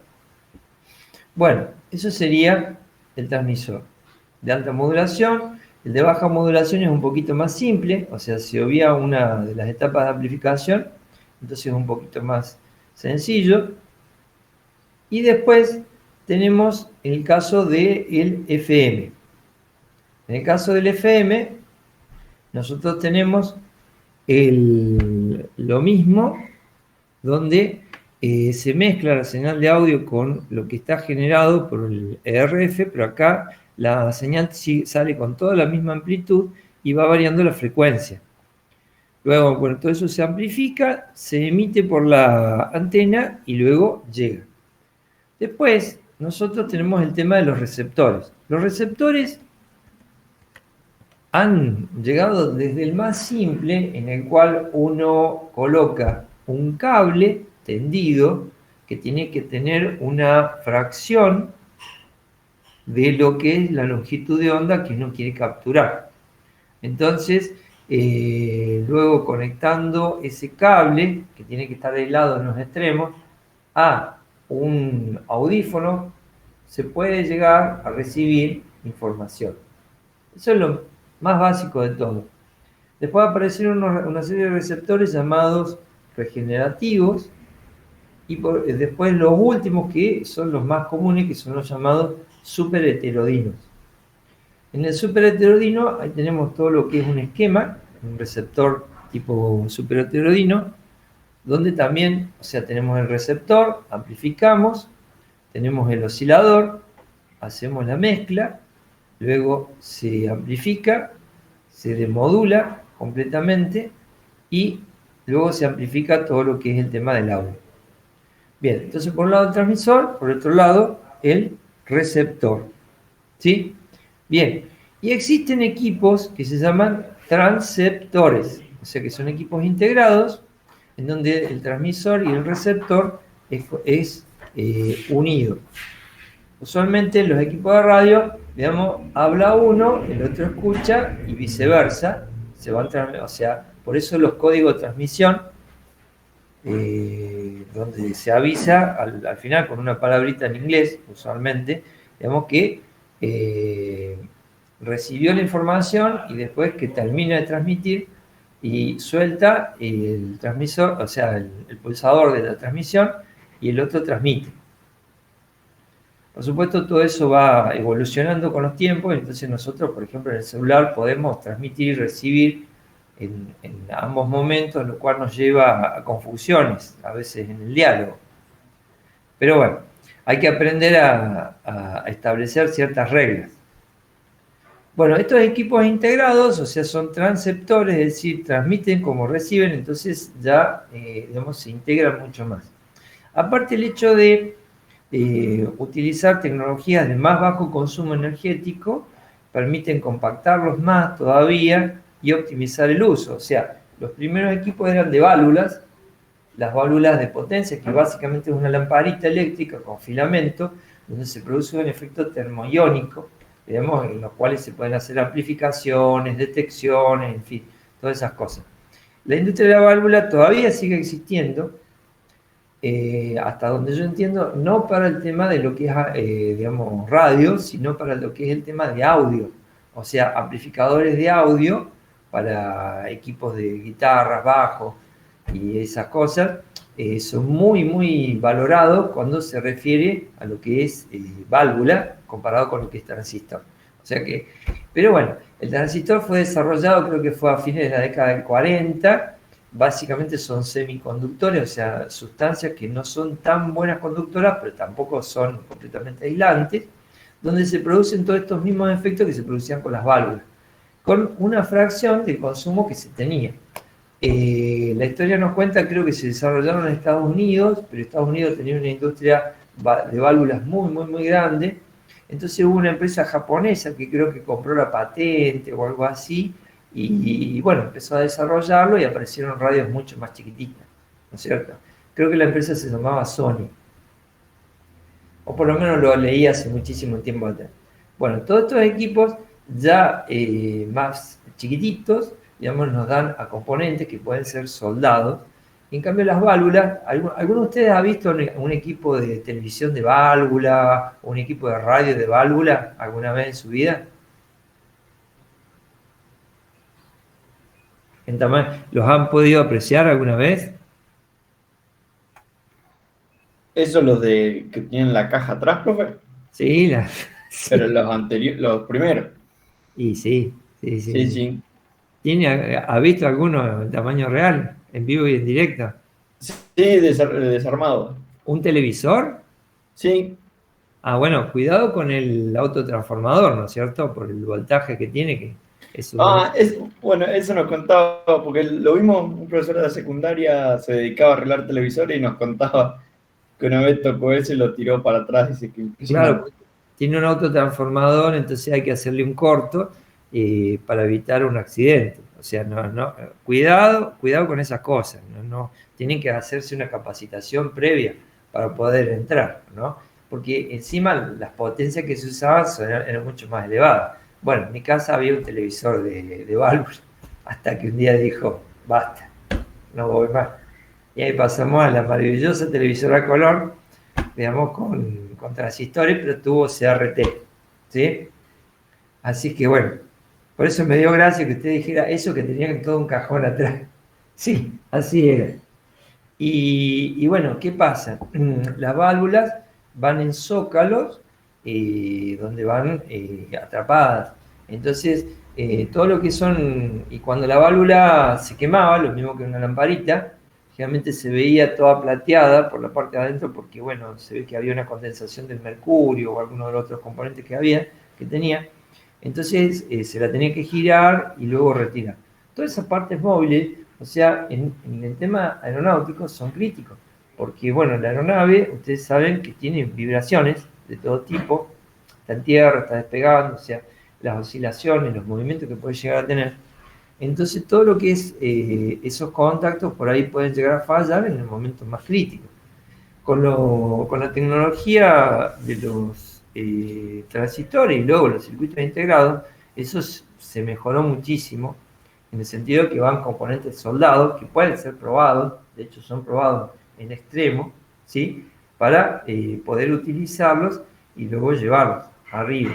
Bueno, eso sería el transmisor de alta modulación. El de baja modulación es un poquito más simple, o sea, se obvia una de las etapas de amplificación, entonces es un poquito más sencillo. Y después tenemos el caso del FM. En el caso del FM, nosotros tenemos lo mismo, donde se mezcla la señal de audio con lo que está generado por el RF, pero acá la señal sale con toda la misma amplitud y va variando la frecuencia. Luego, bueno, todo eso se amplifica, se emite por la antena y luego llega. Después, nosotros tenemos el tema de los receptores. Los receptores han llegado desde el más simple, en el cual uno coloca un cable tendido que tiene que tener una fracción de lo que es la longitud de onda que uno quiere capturar. Entonces, luego conectando ese cable, que tiene que estar aislado en los extremos, a un audífono, se puede llegar a recibir información. Eso es lo más básico de todo. Después aparecieron una serie de receptores llamados regenerativos, y después los últimos, que son los más comunes, que son los llamados superheterodinos. En el superheterodino ahí tenemos todo lo que es un esquema, un receptor tipo superheterodino, donde también, o sea, tenemos el receptor, amplificamos, tenemos el oscilador, hacemos la mezcla, luego se amplifica, se demodula completamente y luego se amplifica todo lo que es el tema del audio. Bien, entonces por un lado el transmisor, por otro lado el receptor. ¿Sí? Bien, y existen equipos que se llaman transceptores, o sea que son equipos integrados en donde el transmisor y el receptor es unido. Usualmente en los equipos de radio, digamos, habla uno, el otro escucha y viceversa. O sea, por eso los códigos de transmisión, donde se avisa al final con una palabrita en inglés, usualmente, digamos que recibió la información y después que termina de transmitir y suelta el transmisor, o sea, el pulsador de la transmisión y el otro transmite. Por supuesto, todo eso va evolucionando con los tiempos, entonces nosotros, por ejemplo, en el celular podemos transmitir y recibir en ambos momentos, lo cual nos lleva a confusiones, a veces en el diálogo. Pero bueno, hay que aprender a establecer ciertas reglas. Bueno, estos equipos integrados, o sea, son transceptores, es decir, transmiten como reciben, entonces ya, digamos, se integran mucho más. Aparte el hecho de utilizar tecnologías de más bajo consumo energético, permiten compactarlos más todavía y optimizar el uso. O sea, los primeros equipos eran de válvulas, las válvulas de potencia, que básicamente es una lamparita eléctrica con filamento, donde se produce un efecto termoiónico, digamos, en los cuales se pueden hacer amplificaciones, detecciones, en fin, todas esas cosas. La industria de la válvula todavía sigue existiendo, hasta donde yo entiendo, no para el tema de lo que es, digamos, radio, sino para lo que es el tema de audio. O sea, amplificadores de audio para equipos de guitarras, bajos y esas cosas, son muy, muy valorados cuando se refiere a lo que es válvula comparado con lo que es transistor. O sea que, pero bueno, el transistor fue desarrollado, creo que fue a fines de la década del 40, básicamente son semiconductores, o sea, sustancias que no son tan buenas conductoras, pero tampoco son completamente aislantes, donde se producen todos estos mismos efectos que se producían con las válvulas, con una fracción de consumo que se tenía. La historia nos cuenta, creo que se desarrollaron en Estados Unidos, pero Estados Unidos tenía una industria de válvulas muy, muy, muy grande. Entonces hubo una empresa japonesa que creo que compró la patente o algo así, y bueno, empezó a desarrollarlo y aparecieron radios mucho más chiquititas, ¿no es cierto? Creo que la empresa se llamaba Sony, o por lo menos lo leí hace muchísimo tiempo atrás. Bueno, todos estos equipos ya más chiquititos, digamos, nos dan a componentes que pueden ser soldados. En cambio, las válvulas, ¿alguno de ustedes ha visto un equipo de televisión de válvula, o un equipo de radio de válvula alguna vez en su vida? ¿Los han podido apreciar alguna vez? ¿Esos los de que tienen la caja atrás, profe? Sí, Pero los anteriores, los primeros. Y sí. Sí. ¿Ha visto alguno en tamaño real, en vivo y en directo? Sí, desarmado. ¿Un televisor? Sí. Ah, bueno, cuidado con el autotransformador, ¿no es cierto? Por el voltaje que tiene, que es bueno, eso nos contaba, porque lo vimos, un profesor de la secundaria se dedicaba a arreglar televisores y nos contaba que una vez tocó eso y lo tiró para atrás. Dice que claro, tiene un autotransformador, entonces hay que hacerle un corto para evitar un accidente. O sea, cuidado con esas cosas. Tienen que hacerse una capacitación previa para poder entrar, ¿no? Porque encima las potencias que se usaban eran mucho más elevadas. Bueno, en mi casa había un televisor de válvulas, hasta que un día dijo, basta, no voy más. Y ahí pasamos a la maravillosa televisora color, digamos, con transistores, pero tuvo CRT, ¿sí? Así que bueno, por eso me dio gracia que usted dijera eso, que tenía todo un cajón atrás. Sí, así era. Y bueno, ¿qué pasa? Las válvulas van en zócalos donde van atrapadas. Entonces, todo lo que son, y cuando la válvula se quemaba, lo mismo que una lamparita, generalmente se veía toda plateada por la parte de adentro porque, bueno, se ve que había una condensación del mercurio o alguno de los otros componentes que tenía. Entonces, se la tenía que girar y luego retirar. Todas esas partes móviles, o sea, en el tema aeronáutico son críticos, porque bueno, la aeronave, ustedes saben que tiene vibraciones de todo tipo, está en tierra, está despegando, o sea, las oscilaciones, los movimientos que puede llegar a tener. Entonces todo lo que es esos contactos por ahí pueden llegar a fallar en el momento más crítico. Con la tecnología de los transistores y luego los circuitos integrados, eso se mejoró muchísimo, en el sentido que van componentes soldados que pueden ser probados, de hecho son probados en extremo, ¿sí? Para poder utilizarlos y luego llevarlos arriba.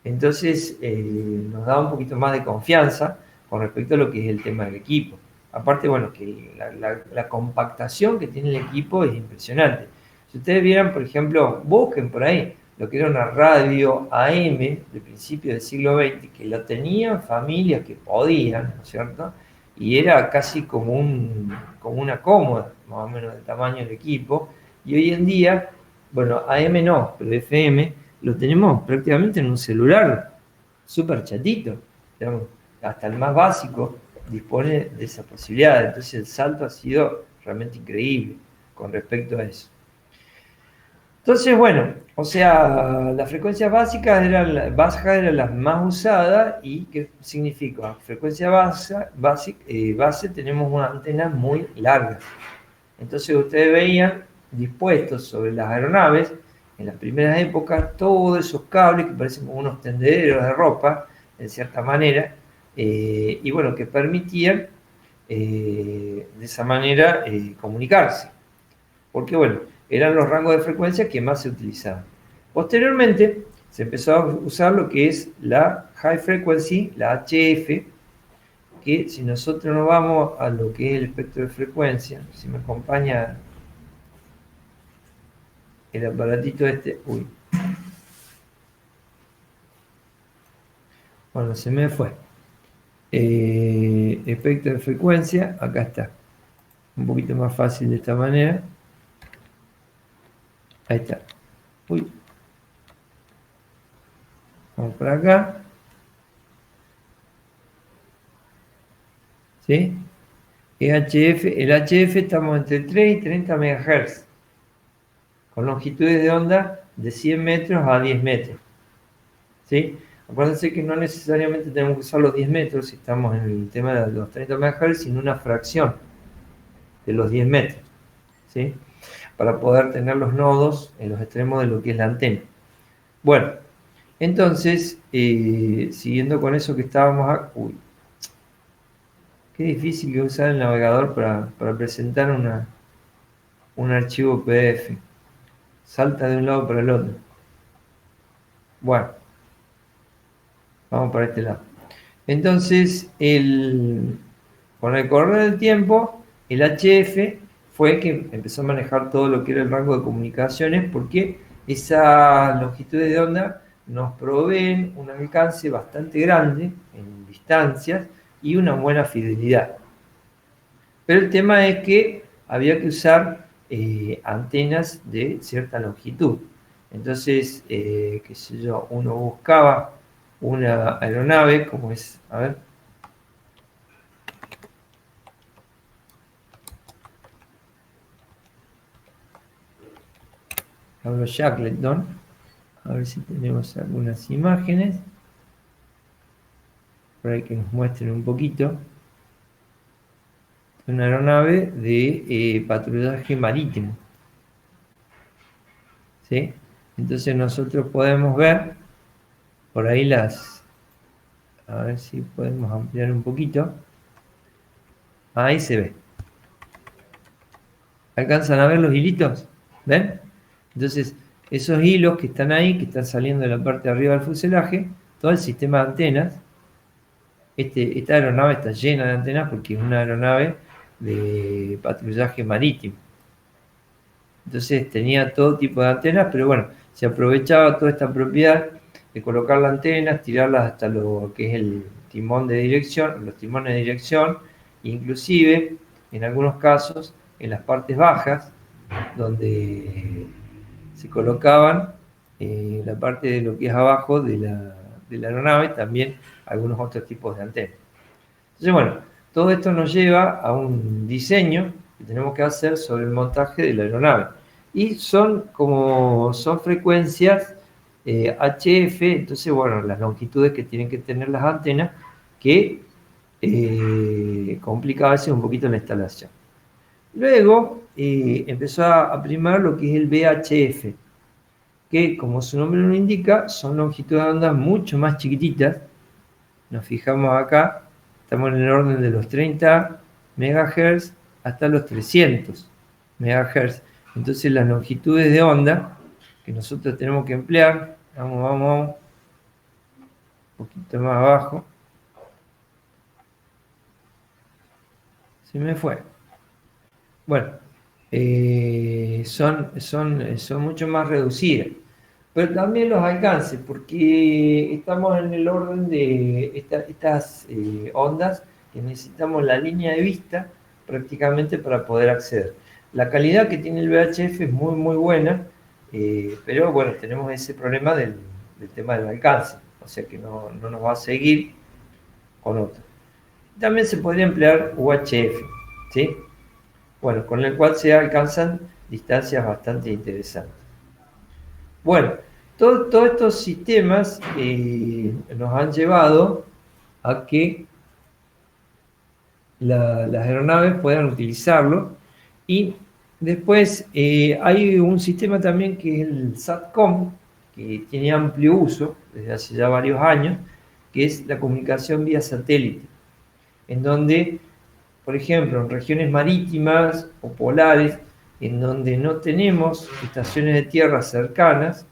Entonces nos da un poquito más de confianza con respecto a lo que es el tema del equipo. Aparte, bueno, que la compactación que tiene el equipo es impresionante. Si ustedes vieran, por ejemplo, busquen por ahí lo que era una radio AM de principios del siglo XX, que lo tenían familias que podían, ¿no es cierto? Y era casi como una cómoda, más o menos del tamaño del equipo. Y hoy en día, bueno, AM no, pero FM lo tenemos prácticamente en un celular súper chatito, digamos, hasta el más básico dispone de esa posibilidad. Entonces el salto ha sido realmente increíble con respecto a eso. Entonces, bueno, o sea, las frecuencias bajas eran las más usadas. ¿Y qué significa? Frecuencia base tenemos unas antenas muy largas. Entonces ustedes veían dispuestos sobre las aeronaves, en las primeras épocas, todos esos cables que parecen como unos tendederos de ropa, en cierta manera, y bueno, que permitían de esa manera comunicarse. Porque bueno, eran los rangos de frecuencia que más se utilizaban. Posteriormente se empezó a usar lo que es la High Frequency, la HF, que si nosotros nos vamos a lo que es el espectro de frecuencia, si me acompaña el aparatito este, bueno, se me fue. Espectro de frecuencia, acá está. Un poquito más fácil de esta manera. Ahí está. Vamos por acá. ¿Sí? El HF estamos entre 3 y 30 MHz, con longitudes de onda de 100 metros a 10 metros. ¿Sí? Acuérdense que no necesariamente tenemos que usar los 10 metros si estamos en el tema de los 30 MHz, sino una fracción de los 10 metros, ¿sí? Para poder tener los nodos en los extremos de lo que es la antena. Bueno, entonces, siguiendo con eso que estábamos... qué difícil que es usar el navegador para presentar un archivo PDF. Salta de un lado para el otro. Bueno, vamos para este lado. Entonces, con el correr del tiempo, el HF fue que empezó a manejar todo lo que era el rango de comunicaciones, porque esas longitudes de onda nos proveen un alcance bastante grande en distancias y una buena fidelidad. Pero el tema es que había que usar antenas de cierta longitud. Entonces, qué sé yo, uno buscaba una aeronave como es, a ver, hablo Shackleton, a ver si tenemos algunas imágenes por ahí que nos muestren un poquito. Una aeronave de patrullaje marítimo, ¿sí? Entonces nosotros podemos ver por ahí a ver si podemos ampliar un poquito. Ahí se ve. ¿Alcanzan a ver los hilitos? ¿Ven? Entonces, esos hilos que están ahí, que están saliendo de la parte de arriba del fuselaje, todo el sistema de antenas, esta aeronave está llena de antenas porque es una aeronave de patrullaje marítimo. Entonces tenía todo tipo de antenas, pero bueno, se aprovechaba toda esta propiedad de colocar las antenas, tirarlas hasta lo que es el timón de dirección, los timones de dirección, inclusive en algunos casos en las partes bajas, donde se colocaban la parte de lo que es abajo de la aeronave, también algunos otros tipos de antenas. Entonces, bueno, todo esto nos lleva a un diseño que tenemos que hacer sobre el montaje de la aeronave. Y son frecuencias HF, entonces, bueno, las longitudes que tienen que tener las antenas, que complica a veces un poquito la instalación. Luego empezó a primar lo que es el VHF, que, como su nombre lo indica, son longitudes de onda mucho más chiquititas. Nos fijamos acá, estamos en el orden de los 30 MHz hasta los 300 MHz. Entonces las longitudes de onda que nosotros tenemos que emplear, vamos, un poquito más abajo. Se me fue. Bueno, son mucho más reducidas. Pero también los alcances, porque estamos en el orden de estas ondas que necesitamos la línea de vista prácticamente para poder acceder. La calidad que tiene el VHF es muy, muy buena, pero bueno, tenemos ese problema del tema del alcance, o sea que no nos va a seguir con otro. También se podría emplear UHF, ¿sí? Bueno, con el cual se alcanzan distancias bastante interesantes. Bueno, todos estos sistemas nos han llevado a que las aeronaves puedan utilizarlo, y después hay un sistema también que es el SATCOM, que tiene amplio uso desde hace ya varios años, que es la comunicación vía satélite, en donde, por ejemplo, en regiones marítimas o polares, en donde no tenemos estaciones de tierra cercanas,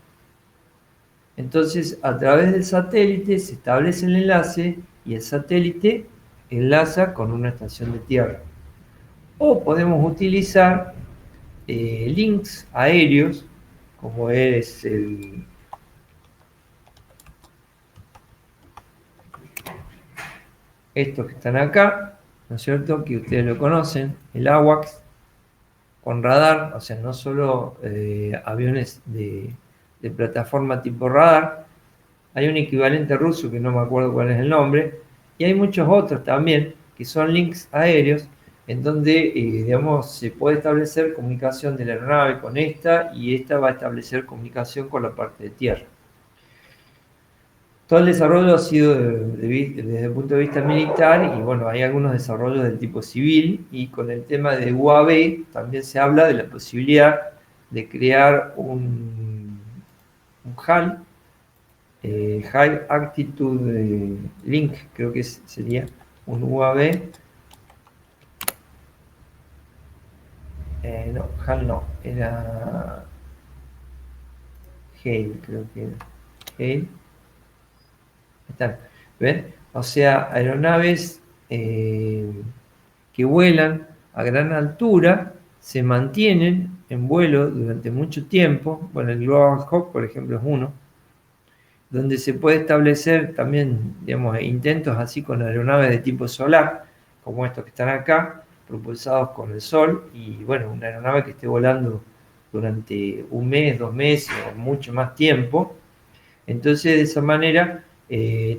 entonces a través del satélite se establece el enlace y el satélite enlaza con una estación de tierra. O podemos utilizar links aéreos, como es estos que están acá, ¿no es cierto?, que ustedes lo conocen, el AWACS, con radar, o sea, no solo aviones de plataforma tipo radar. Hay un equivalente ruso que no me acuerdo cuál es el nombre, y hay muchos otros también que son links aéreos, en donde, digamos, se puede establecer comunicación de la aeronave con esta, y esta va a establecer comunicación con la parte de tierra. Todo el desarrollo ha sido desde el punto de vista militar, y bueno, hay algunos desarrollos del tipo civil, y con el tema de UAV también se habla de la posibilidad de crear un HAL, High Altitude Link, creo que sería un UAV. No, HAL no, era HALE, creo que era HALE. Están, ¿ven? O sea, aeronaves que vuelan a gran altura, se mantienen en vuelo durante mucho tiempo. Bueno, el Global Hawk, por ejemplo, es uno, donde se puede establecer también, digamos, intentos así con aeronaves de tipo solar, como estos que están acá, propulsados con el sol, y bueno, una aeronave que esté volando durante un mes, 2 meses o mucho más tiempo. Entonces, de esa manera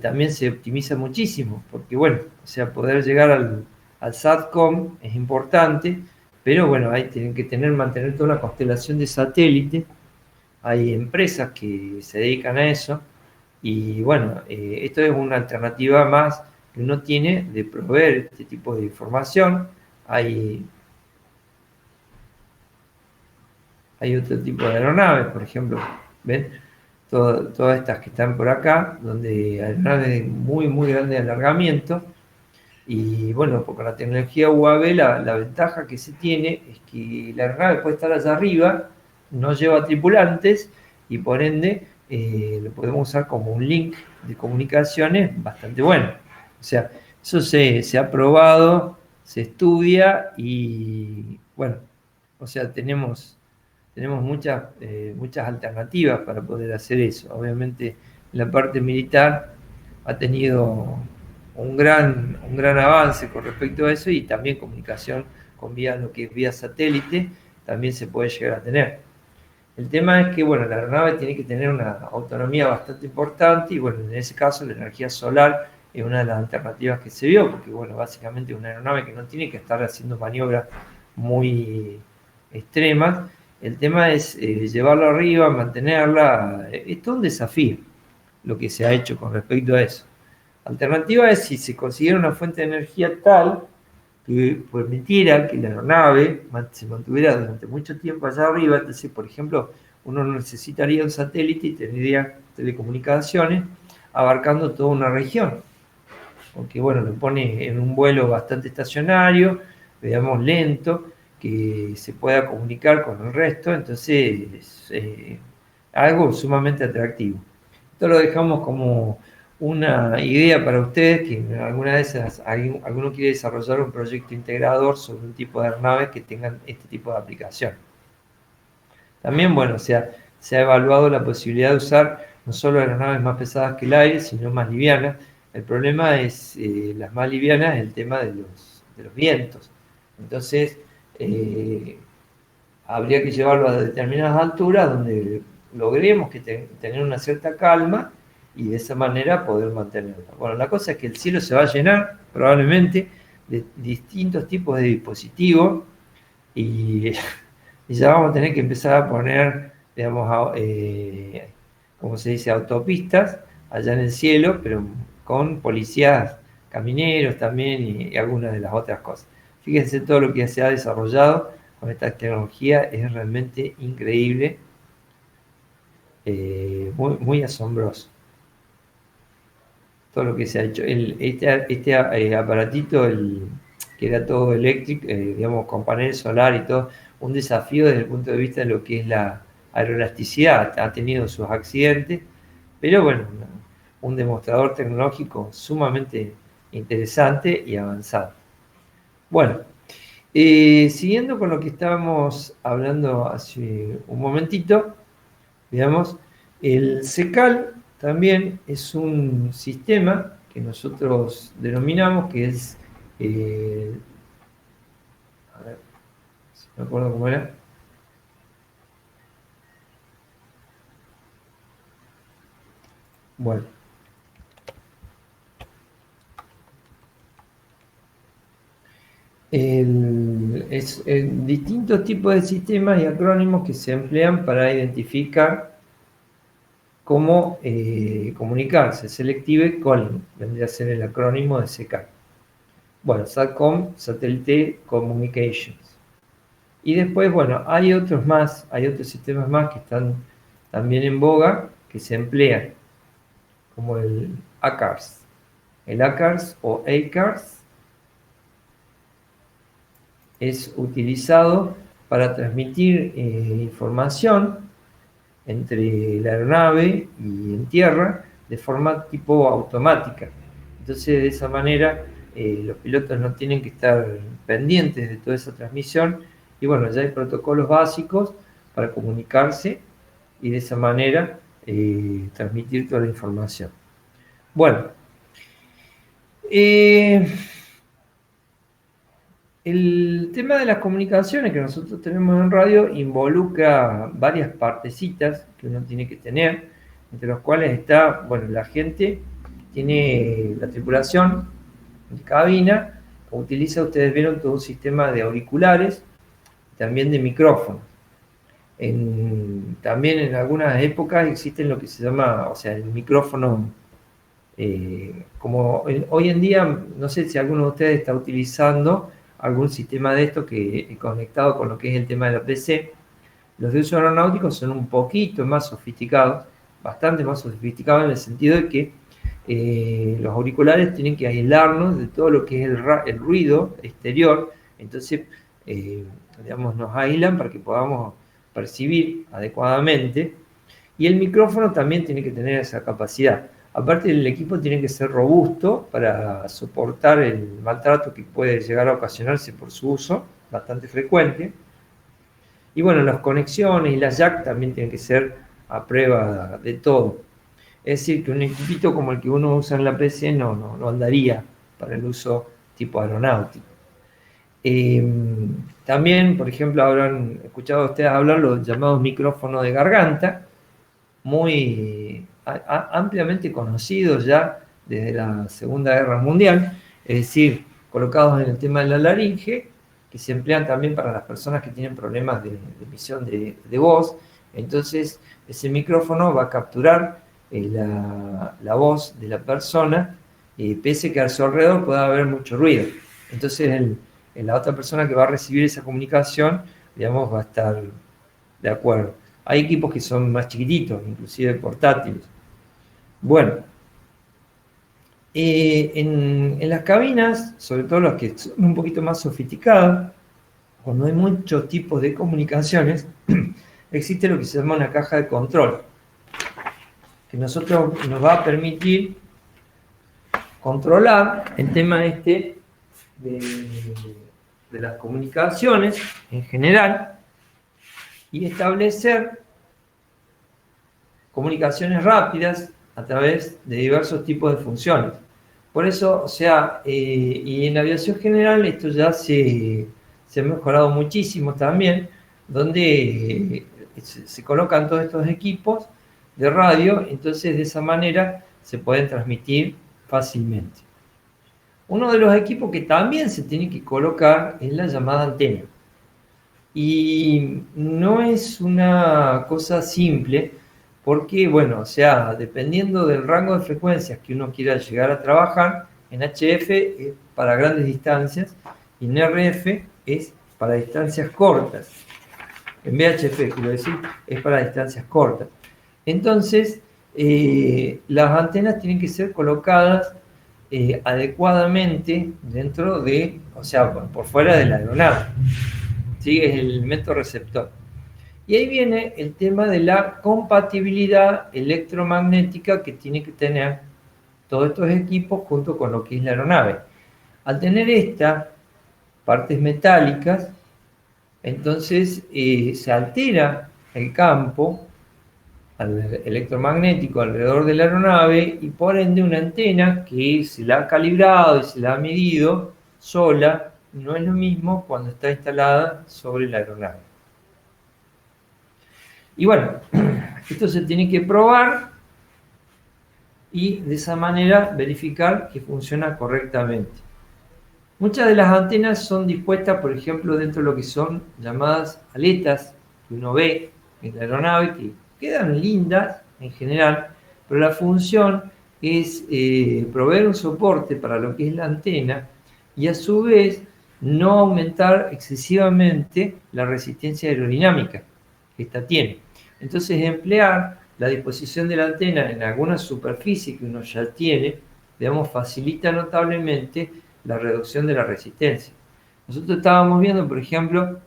también se optimiza muchísimo, porque bueno, o sea, poder llegar al SATCOM es importante, pero bueno, hay tienen que mantener toda una constelación de satélites. Hay empresas que se dedican a eso, y bueno, esto es una alternativa más que uno tiene de proveer este tipo de información. Hay otro tipo de aeronaves, por ejemplo, ¿ven? Todas estas que están por acá, donde aeronaves de muy, muy grande alargamiento. Y bueno, con la tecnología UAV la ventaja que se tiene es que la aeronave puede estar allá arriba, no lleva tripulantes, y por ende lo podemos usar como un link de comunicaciones bastante bueno. O sea, eso se ha probado, se estudia, y bueno, o sea, tenemos muchas alternativas para poder hacer eso. Obviamente la parte militar ha tenido un gran avance con respecto a eso, y también comunicación con lo que es vía satélite también se puede llegar a tener. El tema es que, bueno, la aeronave tiene que tener una autonomía bastante importante, y bueno, en ese caso la energía solar es una de las alternativas que se vio, porque bueno, básicamente es una aeronave que no tiene que estar haciendo maniobras muy extremas. El tema es llevarlo arriba, mantenerla. Es todo un desafío lo que se ha hecho con respecto a eso. Alternativa es si se consiguiera una fuente de energía tal que permitiera que la aeronave se mantuviera durante mucho tiempo allá arriba. Entonces, por ejemplo, uno necesitaría un satélite y tendría telecomunicaciones abarcando toda una región. Porque, bueno, lo pone en un vuelo bastante estacionario, digamos lento, que se pueda comunicar con el resto. Entonces, algo sumamente atractivo. Esto lo dejamos como una idea para ustedes, que alguna de esas, alguno quiere desarrollar un proyecto integrador sobre un tipo de aeronaves que tengan este tipo de aplicación. También, bueno, se ha evaluado la posibilidad de usar no solo aeronaves más pesadas que el aire, sino más livianas. El problema es, las más livianas, el tema de los vientos. Entonces, habría que llevarlo a determinadas alturas donde logremos que tener una cierta calma y de esa manera poder mantenerla. Bueno, la cosa es que el cielo se va a llenar probablemente de distintos tipos de dispositivos y ya vamos a tener que empezar a poner, digamos, como se dice, autopistas allá en el cielo, pero con policías camineros también y algunas de las otras cosas. Fíjense todo lo que se ha desarrollado con esta tecnología, es realmente increíble, muy, muy asombroso todo lo que se ha hecho. Este aparatito, que era todo eléctrico, digamos, con panel solar y todo, un desafío desde el punto de vista de lo que es la aeroelasticidad. Ha tenido sus accidentes, pero bueno, un demostrador tecnológico sumamente interesante y avanzado. Bueno, siguiendo con lo que estábamos hablando hace un momentito, digamos, el SECAL también es un sistema que nosotros denominamos que es, a ver, si me acuerdo cómo era. Bueno. Distintos tipos de sistemas y acrónimos que se emplean para identificar cómo comunicarse. Selective Calling vendría a ser el acrónimo de SECAL. Bueno, SATCOM, Satellite Communications. Y después, bueno, hay otros sistemas más que están también en boga, que se emplean, como el ACARS. El ACARS o ACARS es utilizado para transmitir información entre la aeronave y en tierra de forma tipo automática. Entonces, de esa manera, los pilotos no tienen que estar pendientes de toda esa transmisión y bueno, ya hay protocolos básicos para comunicarse y de esa manera transmitir toda la información. Bueno, el tema de las comunicaciones que nosotros tenemos en radio involucra varias partecitas que uno tiene que tener, entre las cuales está, bueno, la gente tiene la tripulación de cabina, utiliza, ustedes vieron, todo un sistema de auriculares, también de micrófonos. También en algunas épocas existen lo que se llama, o sea, el micrófono, como hoy en día, no sé si alguno de ustedes está utilizando algún sistema de esto que conectado con lo que es el tema de la PC. Los de uso aeronáutico son un poquito más sofisticados, bastante más sofisticados en el sentido de que los auriculares tienen que aislarnos de todo lo que es el ruido exterior. Entonces, digamos, nos aíslan para que podamos percibir adecuadamente. Y el micrófono también tiene que tener esa capacidad. Aparte, el equipo tiene que ser robusto para soportar el maltrato que puede llegar a ocasionarse por su uso, bastante frecuente. Y bueno, las conexiones y las jack también tienen que ser a prueba de todo. Es decir, que un equipito como el que uno usa en la PC no andaría para el uso tipo aeronáutico. También, por ejemplo, habrán escuchado ustedes hablar los llamados micrófonos de garganta, muy ampliamente conocidos ya desde la Segunda Guerra Mundial, es decir, colocados en el tema de la laringe, que se emplean también para las personas que tienen problemas de emisión de voz. Entonces, ese micrófono va a capturar la voz de la persona, pese que a su alrededor pueda haber mucho ruido. Entonces, la otra persona que va a recibir esa comunicación, digamos, va a estar de acuerdo. Hay equipos que son más chiquititos, inclusive portátiles. Bueno, en las cabinas, sobre todo las que son un poquito más sofisticadas, cuando hay muchos tipos de comunicaciones, existe lo que se llama una caja de control, que nos va a permitir controlar el tema de las comunicaciones en general y establecer comunicaciones rápidas a través de diversos tipos de funciones. Por eso, o sea, y en la aviación general esto ya se ha mejorado muchísimo también, donde se colocan todos estos equipos de radio, entonces de esa manera se pueden transmitir fácilmente. Uno de los equipos que también se tiene que colocar es la llamada antena. Y no es una cosa simple, porque, bueno, o sea, dependiendo del rango de frecuencias que uno quiera llegar a trabajar, en HF es para grandes distancias y en RF es para distancias cortas. En VHF, quiero decir, es para distancias cortas. Entonces, las antenas tienen que ser colocadas adecuadamente dentro de, o sea, por fuera de la aeronave. ¿Sí? Es el método receptor. Y ahí viene el tema de la compatibilidad electromagnética que tiene que tener todos estos equipos junto con lo que es la aeronave. Al tener estas partes metálicas, entonces se altera el campo electromagnético alrededor de la aeronave y por ende una antena que se la ha calibrado y se la ha medido sola no es lo mismo cuando está instalada sobre la aeronave. Y bueno, esto se tiene que probar y de esa manera verificar que funciona correctamente. Muchas de las antenas son dispuestas, por ejemplo, dentro de lo que son llamadas aletas que uno ve en la aeronave, que quedan lindas en general, pero la función es proveer un soporte para lo que es la antena y a su vez no aumentar excesivamente la resistencia aerodinámica que esta tiene. Entonces, emplear la disposición de la antena en alguna superficie que uno ya tiene, digamos, facilita notablemente la reducción de la resistencia. Nosotros estábamos viendo, por ejemplo,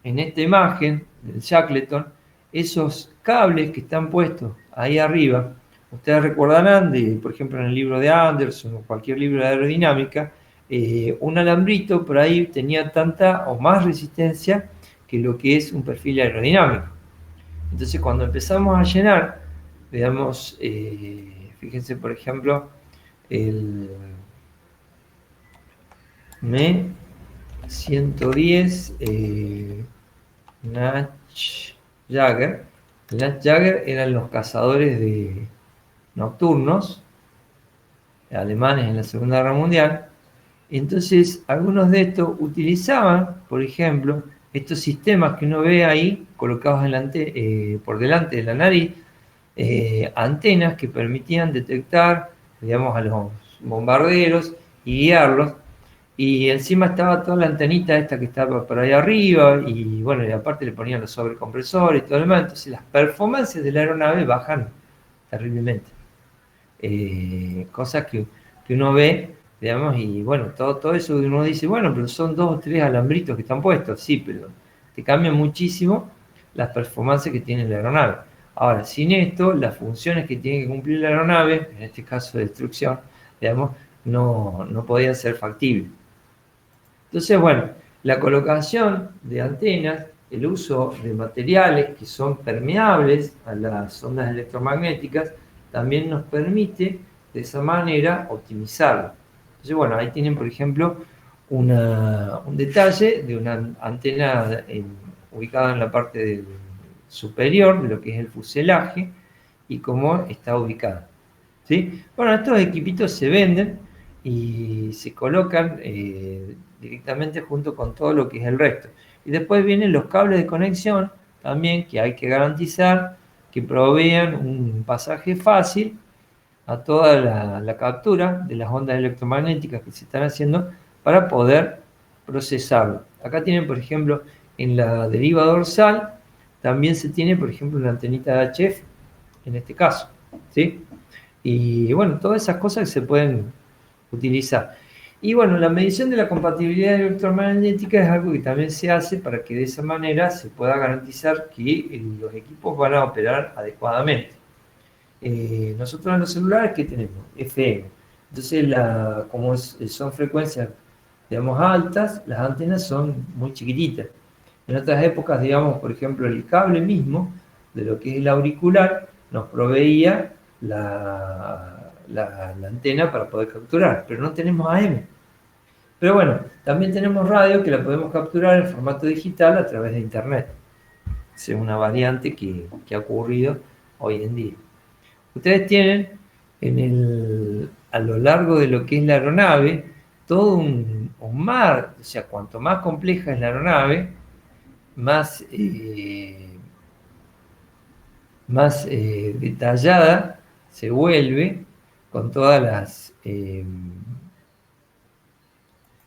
en esta imagen del Shackleton, esos cables que están puestos ahí arriba. Ustedes recordarán, por ejemplo, en el libro de Anderson o cualquier libro de aerodinámica, un alambrito por ahí tenía tanta o más resistencia que lo que es un perfil aerodinámico. Entonces, cuando empezamos a llenar, veamos, fíjense, por ejemplo, el ME 110 Natch Jagger. El Natch Jagger eran los cazadores nocturnos alemanes en la Segunda Guerra Mundial. Entonces, algunos de estos utilizaban, por ejemplo, estos sistemas que uno ve ahí, colocados por delante de la nariz, antenas que permitían detectar, digamos, a los bombarderos y guiarlos. Y encima estaba toda la antenita esta que estaba por ahí arriba, y bueno, y aparte le ponían los sobrecompresores y todo lo demás. Entonces, las performances de la aeronave bajan terriblemente. Cosas que uno ve, digamos, y bueno, todo eso uno dice, bueno, pero son 2 o 3 alambritos que están puestos, sí, pero te cambian muchísimo las performances que tiene la aeronave. Ahora, sin esto, las funciones que tiene que cumplir la aeronave, en este caso de destrucción, digamos, no podían ser factibles. Entonces, bueno, la colocación de antenas, el uso de materiales que son permeables a las ondas electromagnéticas, también nos permite de esa manera optimizarlo. Entonces, bueno, ahí tienen, por ejemplo, un detalle de una antena ubicada en la parte superior de lo que es el fuselaje y cómo está ubicada. ¿Sí? Bueno, estos equipitos se venden y se colocan directamente junto con todo lo que es el resto. Y después vienen los cables de conexión también, que hay que garantizar que provean un pasaje fácil a toda la captura de las ondas electromagnéticas que se están haciendo para poder procesarlo. Acá tienen, por ejemplo, en la deriva dorsal, también se tiene, por ejemplo, una antenita de HF, en este caso, ¿sí? Y bueno, todas esas cosas se pueden utilizar. Y bueno, la medición de la compatibilidad electromagnética es algo que también se hace para que de esa manera se pueda garantizar que los equipos van a operar adecuadamente. Nosotros en los celulares, ¿qué tenemos? FM. Entonces, como son frecuencias, digamos, altas, las antenas son muy chiquititas. En otras épocas, digamos, por ejemplo, el cable mismo de lo que es el auricular nos proveía la antena para poder capturar, pero no tenemos AM. Pero bueno, también tenemos radio que la podemos capturar en formato digital a través de internet. Es una variante que ha ocurrido hoy en día. Ustedes tienen a lo largo de lo que es la aeronave todo un mar, o sea, cuanto más compleja es la aeronave, más detallada se vuelve con todas las...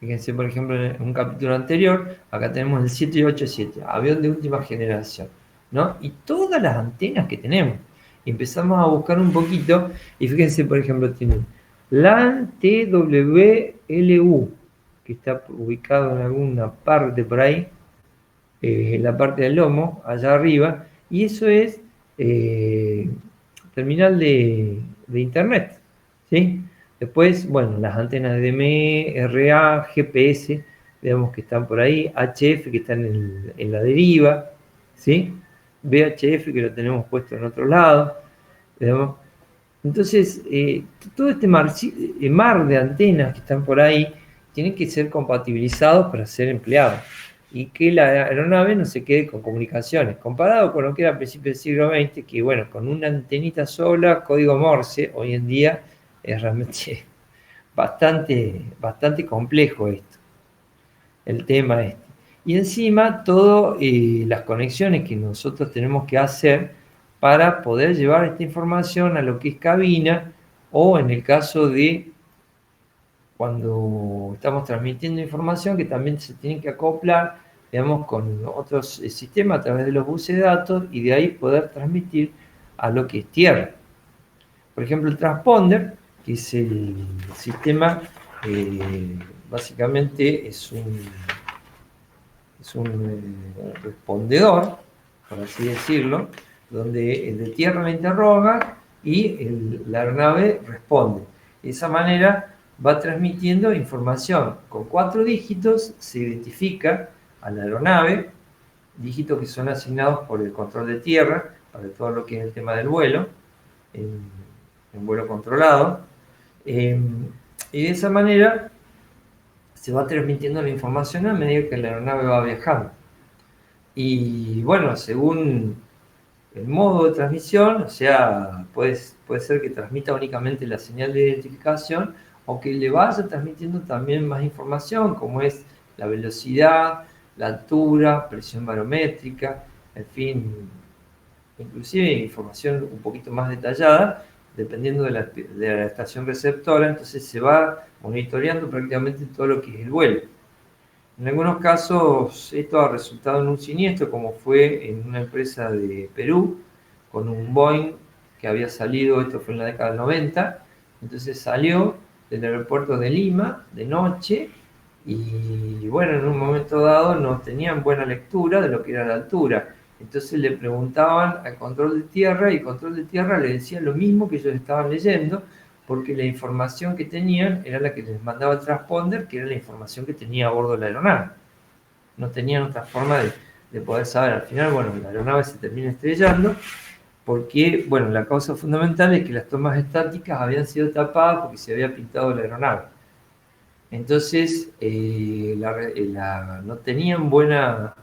fíjense, por ejemplo, en un capítulo anterior, acá tenemos el 787, avión de última generación, ¿no? Y todas las antenas que tenemos. Y empezamos a buscar un poquito, y fíjense, por ejemplo, tienen LAN TWLU, que está ubicado en alguna parte por ahí, en la parte del lomo, allá arriba, y eso es terminal de internet, ¿sí? Después, bueno, las antenas de DME, RA, GPS, veamos que están por ahí, HF que están en la deriva, ¿sí? VHF que lo tenemos puesto en otro lado, ¿veamos? Entonces, todo este mar de antenas que están por ahí tienen que ser compatibilizados para ser empleados y que la aeronave no se quede con comunicaciones. Comparado con lo que era a principios del siglo XX, que bueno, con una antenita sola, código Morse, hoy en día es realmente bastante complejo esto, el tema este. Y encima, todas las conexiones que nosotros tenemos que hacer para poder llevar esta información a lo que es cabina, o en el caso de cuando estamos transmitiendo información, que también se tienen que acoplar, digamos, con otros sistemas a través de los buses de datos, y de ahí poder transmitir a lo que es tierra. Por ejemplo, el transponder, que es el sistema, básicamente es un respondedor, por así decirlo, donde el de tierra le interroga y la aeronave responde. De esa manera va transmitiendo información. Con 4 dígitos se identifica a la aeronave, dígitos que son asignados por el control de tierra, para todo lo que es el tema del vuelo, en vuelo controlado. Y de esa manera se va transmitiendo la información a medida que la aeronave va viajando. Y bueno, según el modo de transmisión, o sea, puede ser que transmita únicamente la señal de identificación o que le vaya transmitiendo también más información, como es la velocidad, la altura, presión barométrica, en fin, inclusive información un poquito más detallada, dependiendo de la estación receptora. Entonces se va monitoreando prácticamente todo lo que es el vuelo. En algunos casos esto ha resultado en un siniestro, como fue en una empresa de Perú, con un Boeing que había salido, esto fue en la década del 90, entonces salió del aeropuerto de Lima de noche, y bueno, en un momento dado no tenían buena lectura de lo que era la altura. Entonces le preguntaban al control de tierra, y el control de tierra le decía lo mismo que ellos estaban leyendo, porque la información que tenían era la que les mandaba el transponder, que era la información que tenía a bordo de la aeronave. No tenían otra forma de poder saber. Al final, bueno, la aeronave se termina estrellando, porque, bueno, la causa fundamental es que las tomas estáticas habían sido tapadas porque se había pintado la aeronave. Entonces, no tenían buena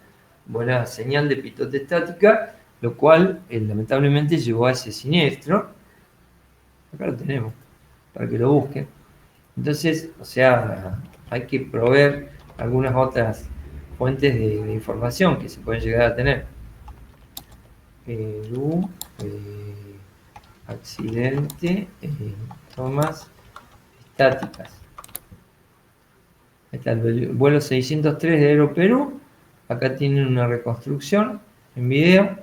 señal de pitote estática, lo cual lamentablemente llevó a ese siniestro. Acá lo tenemos, para que lo busquen. Entonces, o sea, hay que proveer algunas otras fuentes de información que se pueden llegar a tener. Perú, accidente, tomas estáticas. Ahí está el vuelo 603 de Aeroperú. Acá tienen una reconstrucción en video.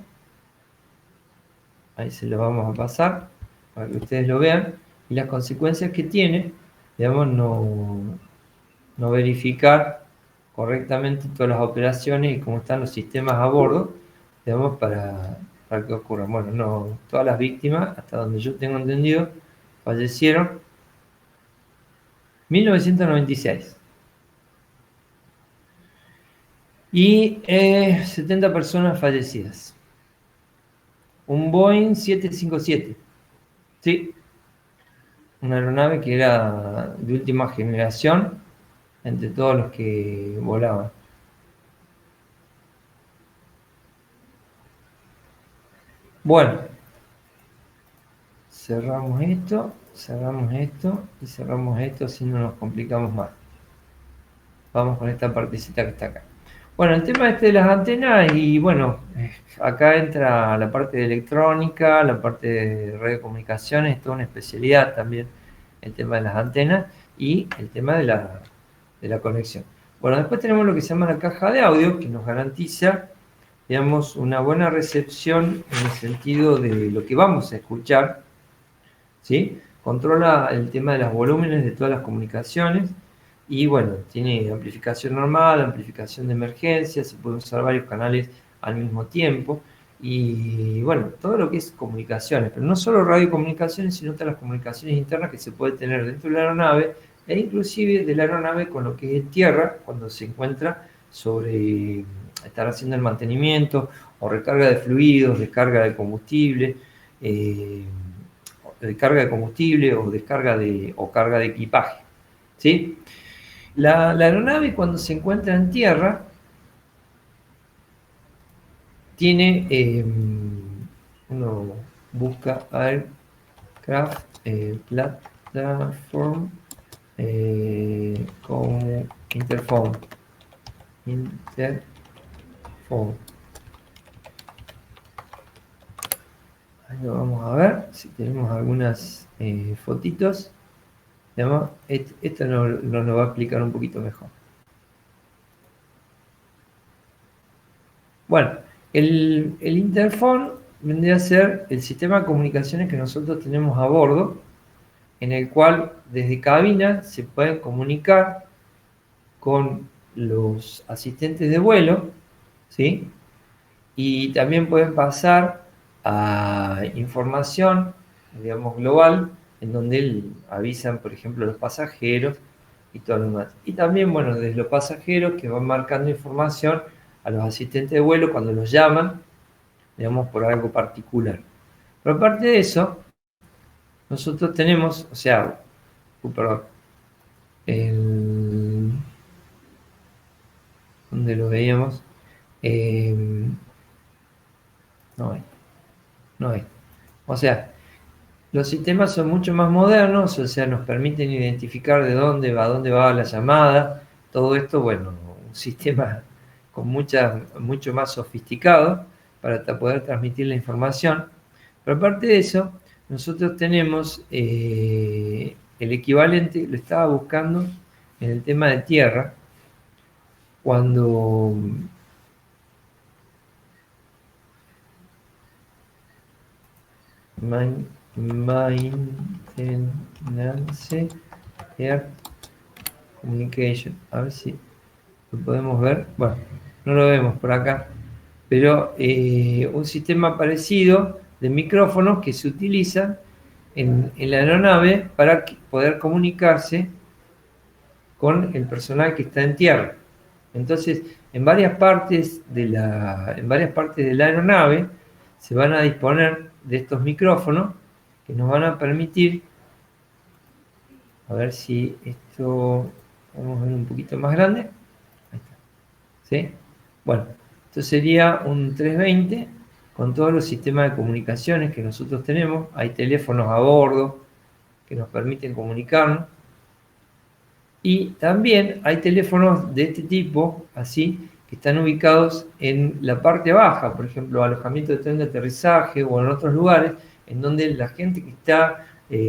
Ahí se lo vamos a pasar para que ustedes lo vean. Y las consecuencias que tiene, digamos, no verificar correctamente todas las operaciones y cómo están los sistemas a bordo, digamos, para que ocurra. Bueno, no, todas las víctimas, hasta donde yo tengo entendido, fallecieron 1996. Y 70 personas fallecidas. Un Boeing 757. Sí. Una aeronave que era de última generación entre todos los que volaban. Bueno. Cerramos esto y cerramos esto, así no nos complicamos más. Vamos con esta partecita que está acá. Bueno, el tema de las antenas, y bueno, acá entra la parte de electrónica, la parte de radiocomunicaciones, es toda una especialidad también el tema de las antenas y el tema de la conexión. Bueno, después tenemos lo que se llama la caja de audio, que nos garantiza, digamos, una buena recepción en el sentido de lo que vamos a escuchar, ¿sí? Controla el tema de los volúmenes de todas las comunicaciones. Y bueno, tiene amplificación normal, amplificación de emergencia, se pueden usar varios canales al mismo tiempo. Y bueno, todo lo que es comunicaciones, pero no solo radiocomunicaciones, sino todas las comunicaciones internas que se puede tener dentro de la aeronave e inclusive de la aeronave con lo que es tierra cuando se encuentra sobre estar haciendo el mantenimiento o recarga de fluidos, descarga de combustible, descarga de combustible o carga de equipaje, ¿sí? La aeronave cuando se encuentra en tierra tiene, uno busca aircraft, platform, como interphone. Ahí lo vamos a ver, si tenemos algunas fotitos. Además, esto nos lo va a explicar un poquito mejor. Bueno, el interphone vendría a ser el sistema de comunicaciones que nosotros tenemos a bordo, en el cual desde cabina se pueden comunicar con los asistentes de vuelo, ¿sí? Y también pueden pasar a información, digamos, global, en donde avisan, por ejemplo, a los pasajeros y todo lo demás. Y también, bueno, desde los pasajeros que van marcando información a los asistentes de vuelo cuando los llaman, digamos, por algo particular. Pero aparte de eso, nosotros tenemos, o sea, perdón, ¿dónde lo veíamos? No hay. O sea, los sistemas son mucho más modernos, o sea, nos permiten identificar de dónde va la llamada. Todo esto, bueno, un sistema con mucho más sofisticado para poder transmitir la información. Pero aparte de eso, nosotros tenemos el equivalente, lo estaba buscando en el tema de tierra, cuando Maintenance Air Communication. A ver si lo podemos ver. Bueno, no lo vemos por acá. Pero un sistema parecido de micrófonos que se utiliza en la aeronave para poder comunicarse con el personal que está en tierra. Entonces, en varias partes de la aeronave se van a disponer de estos micrófonos que nos van a permitir, a ver si esto vamos a ver un poquito más grande. Ahí está. ¿Sí? Bueno, esto sería un 320 con todos los sistemas de comunicaciones que nosotros tenemos. Hay teléfonos a bordo que nos permiten comunicarnos. Y también hay teléfonos de este tipo, así, que están ubicados en la parte baja, por ejemplo, alojamiento de tren de aterrizaje o en otros lugares, en donde la gente que está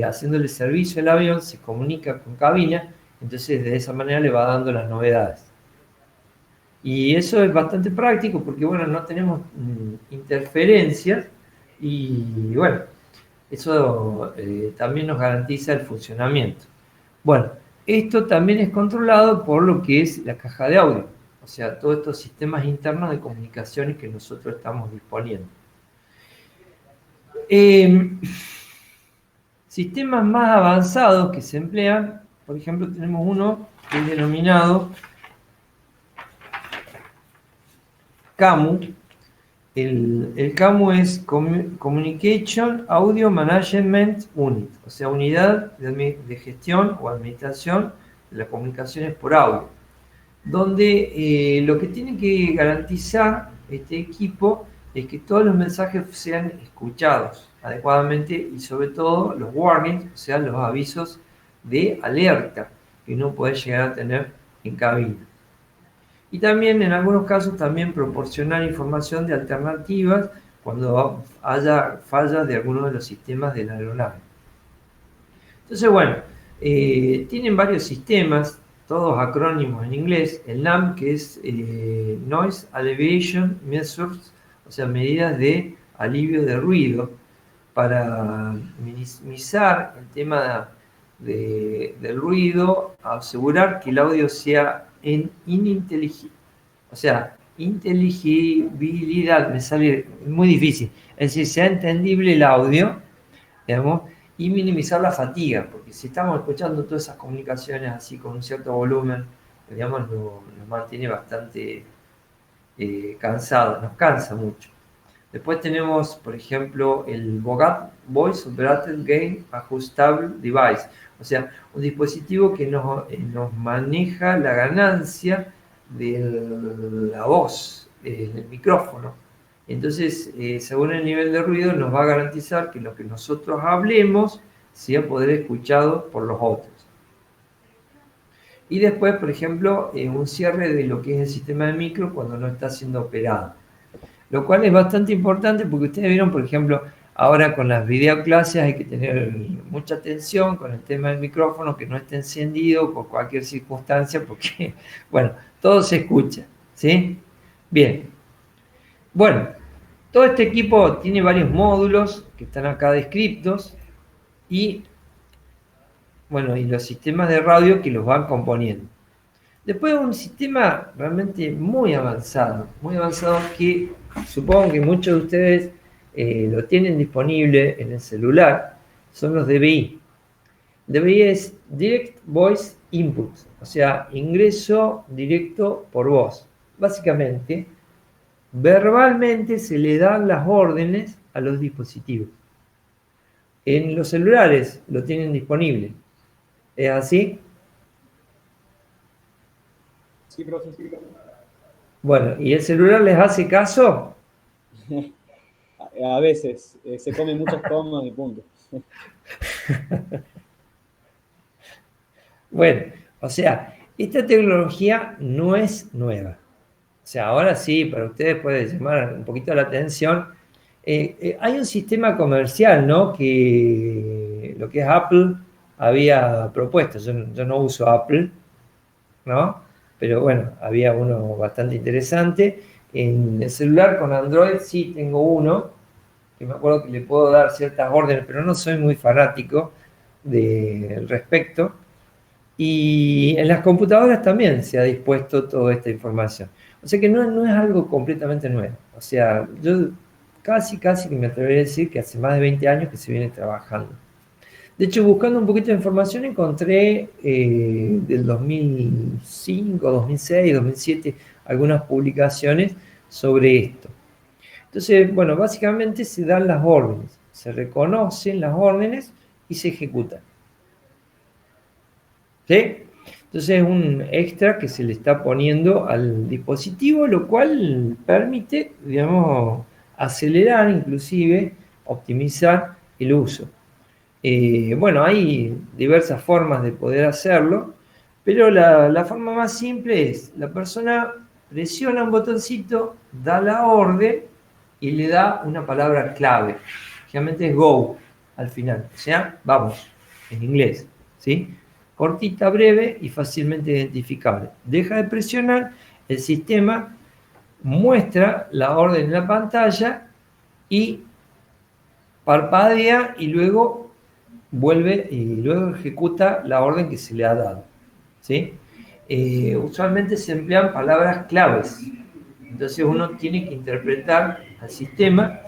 haciéndole servicio al avión se comunica con cabina, entonces de esa manera le va dando las novedades. Y eso es bastante práctico porque, bueno, no tenemos interferencias y, bueno, eso también nos garantiza el funcionamiento. Bueno, esto también es controlado por lo que es la caja de audio, o sea, todos estos sistemas internos de comunicaciones que nosotros estamos disponiendo. Sistemas más avanzados que se emplean, por ejemplo, tenemos uno que es denominado CAMU. El CAMU es Communication Audio Management Unit, o sea, unidad de gestión o administración de las comunicaciones por audio, donde lo que tiene que garantizar este equipo es que todos los mensajes sean escuchados adecuadamente y sobre todo los warnings, o sea, los avisos de alerta que uno puede llegar a tener en cabina. Y también en algunos casos también proporcionar información de alternativas cuando haya fallas de alguno de los sistemas de la aeronave. Entonces, bueno, tienen varios sistemas, todos acrónimos en inglés. El NAM, que es Noise Alleviation Measures, o sea, medidas de alivio de ruido, para minimizar el tema del ruido, asegurar que el audio sea inteligibilidad, me sale muy difícil, es decir, sea entendible el audio, digamos, y minimizar la fatiga, porque si estamos escuchando todas esas comunicaciones así con un cierto volumen, digamos, nos mantiene bastante cansado, nos cansa mucho. Después tenemos, por ejemplo, el BOGAT, Voice Operated Gain Adjustable Device, o sea, un dispositivo que nos maneja la ganancia de la voz en el micrófono. Entonces, según el nivel de ruido, nos va a garantizar que lo que nosotros hablemos sea poder escuchado por los otros. Y después, por ejemplo, un cierre de lo que es el sistema de micro cuando no está siendo operado. Lo cual es bastante importante porque ustedes vieron, por ejemplo, ahora con las videoclases hay que tener mucha atención con el tema del micrófono, que no esté encendido por cualquier circunstancia, porque, bueno, todo se escucha, ¿sí? Bien. Bueno, todo este equipo tiene varios módulos que están acá descritos y, bueno, y los sistemas de radio que los van componiendo. Después un sistema realmente muy avanzado que supongo que muchos de ustedes lo tienen disponible en el celular, son los DVI. DVI es Direct Voice Input, o sea, ingreso directo por voz. Básicamente, verbalmente se le dan las órdenes a los dispositivos. En los celulares lo tienen disponible. ¿Es así? Sí, profe. Bueno, ¿y el celular les hace caso? A veces, se comen muchas comas y punto. Bueno, o sea, esta tecnología no es nueva. O sea, ahora sí, para ustedes puede llamar un poquito la atención. Hay un sistema comercial, ¿no? Que lo que es Apple había propuesto. Yo no uso Apple, ¿no? Pero bueno, había uno bastante interesante. En el celular con Android sí tengo uno, que me acuerdo que le puedo dar ciertas órdenes, pero no soy muy fanático del respecto. Y en las computadoras también se ha dispuesto toda esta información. O sea que no es algo completamente nuevo. O sea, yo casi que me atrevería a decir que hace más de 20 años que se viene trabajando. De hecho, buscando un poquito de información, encontré del 2005, 2006, 2007 algunas publicaciones sobre esto. Entonces, bueno, básicamente se dan las órdenes, se reconocen las órdenes y se ejecutan. ¿Sí? Entonces es un extra que se le está poniendo al dispositivo, lo cual permite, digamos, acelerar, inclusive, optimizar el uso. Bueno, hay diversas formas de poder hacerlo, Pero la forma más simple es, la persona presiona un botoncito, da la orden y le da una palabra clave. Generalmente es go al final, o sea, vamos, en inglés, ¿sí? Cortita, breve y fácilmente identificable. Deja de presionar, el sistema muestra la orden en la pantalla y parpadea y luego vuelve y luego ejecuta la orden que se le ha dado, ¿sí? Usualmente se emplean palabras claves, entonces uno tiene que interpretar al sistema.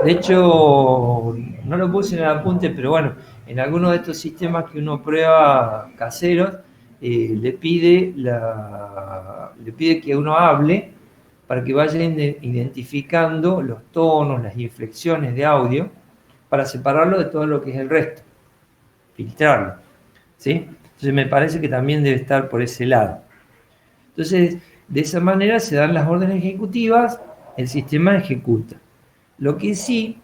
De hecho, no lo puse en el apunte, pero bueno, en algunos de estos sistemas que uno prueba caseros, le pide que uno hable para que vaya identificando los tonos, las inflexiones de audio, para separarlo de todo lo que es el resto, filtrarlo, ¿sí? Entonces me parece que también debe estar por ese lado. Entonces, de esa manera se dan las órdenes ejecutivas, el sistema ejecuta. Lo que sí,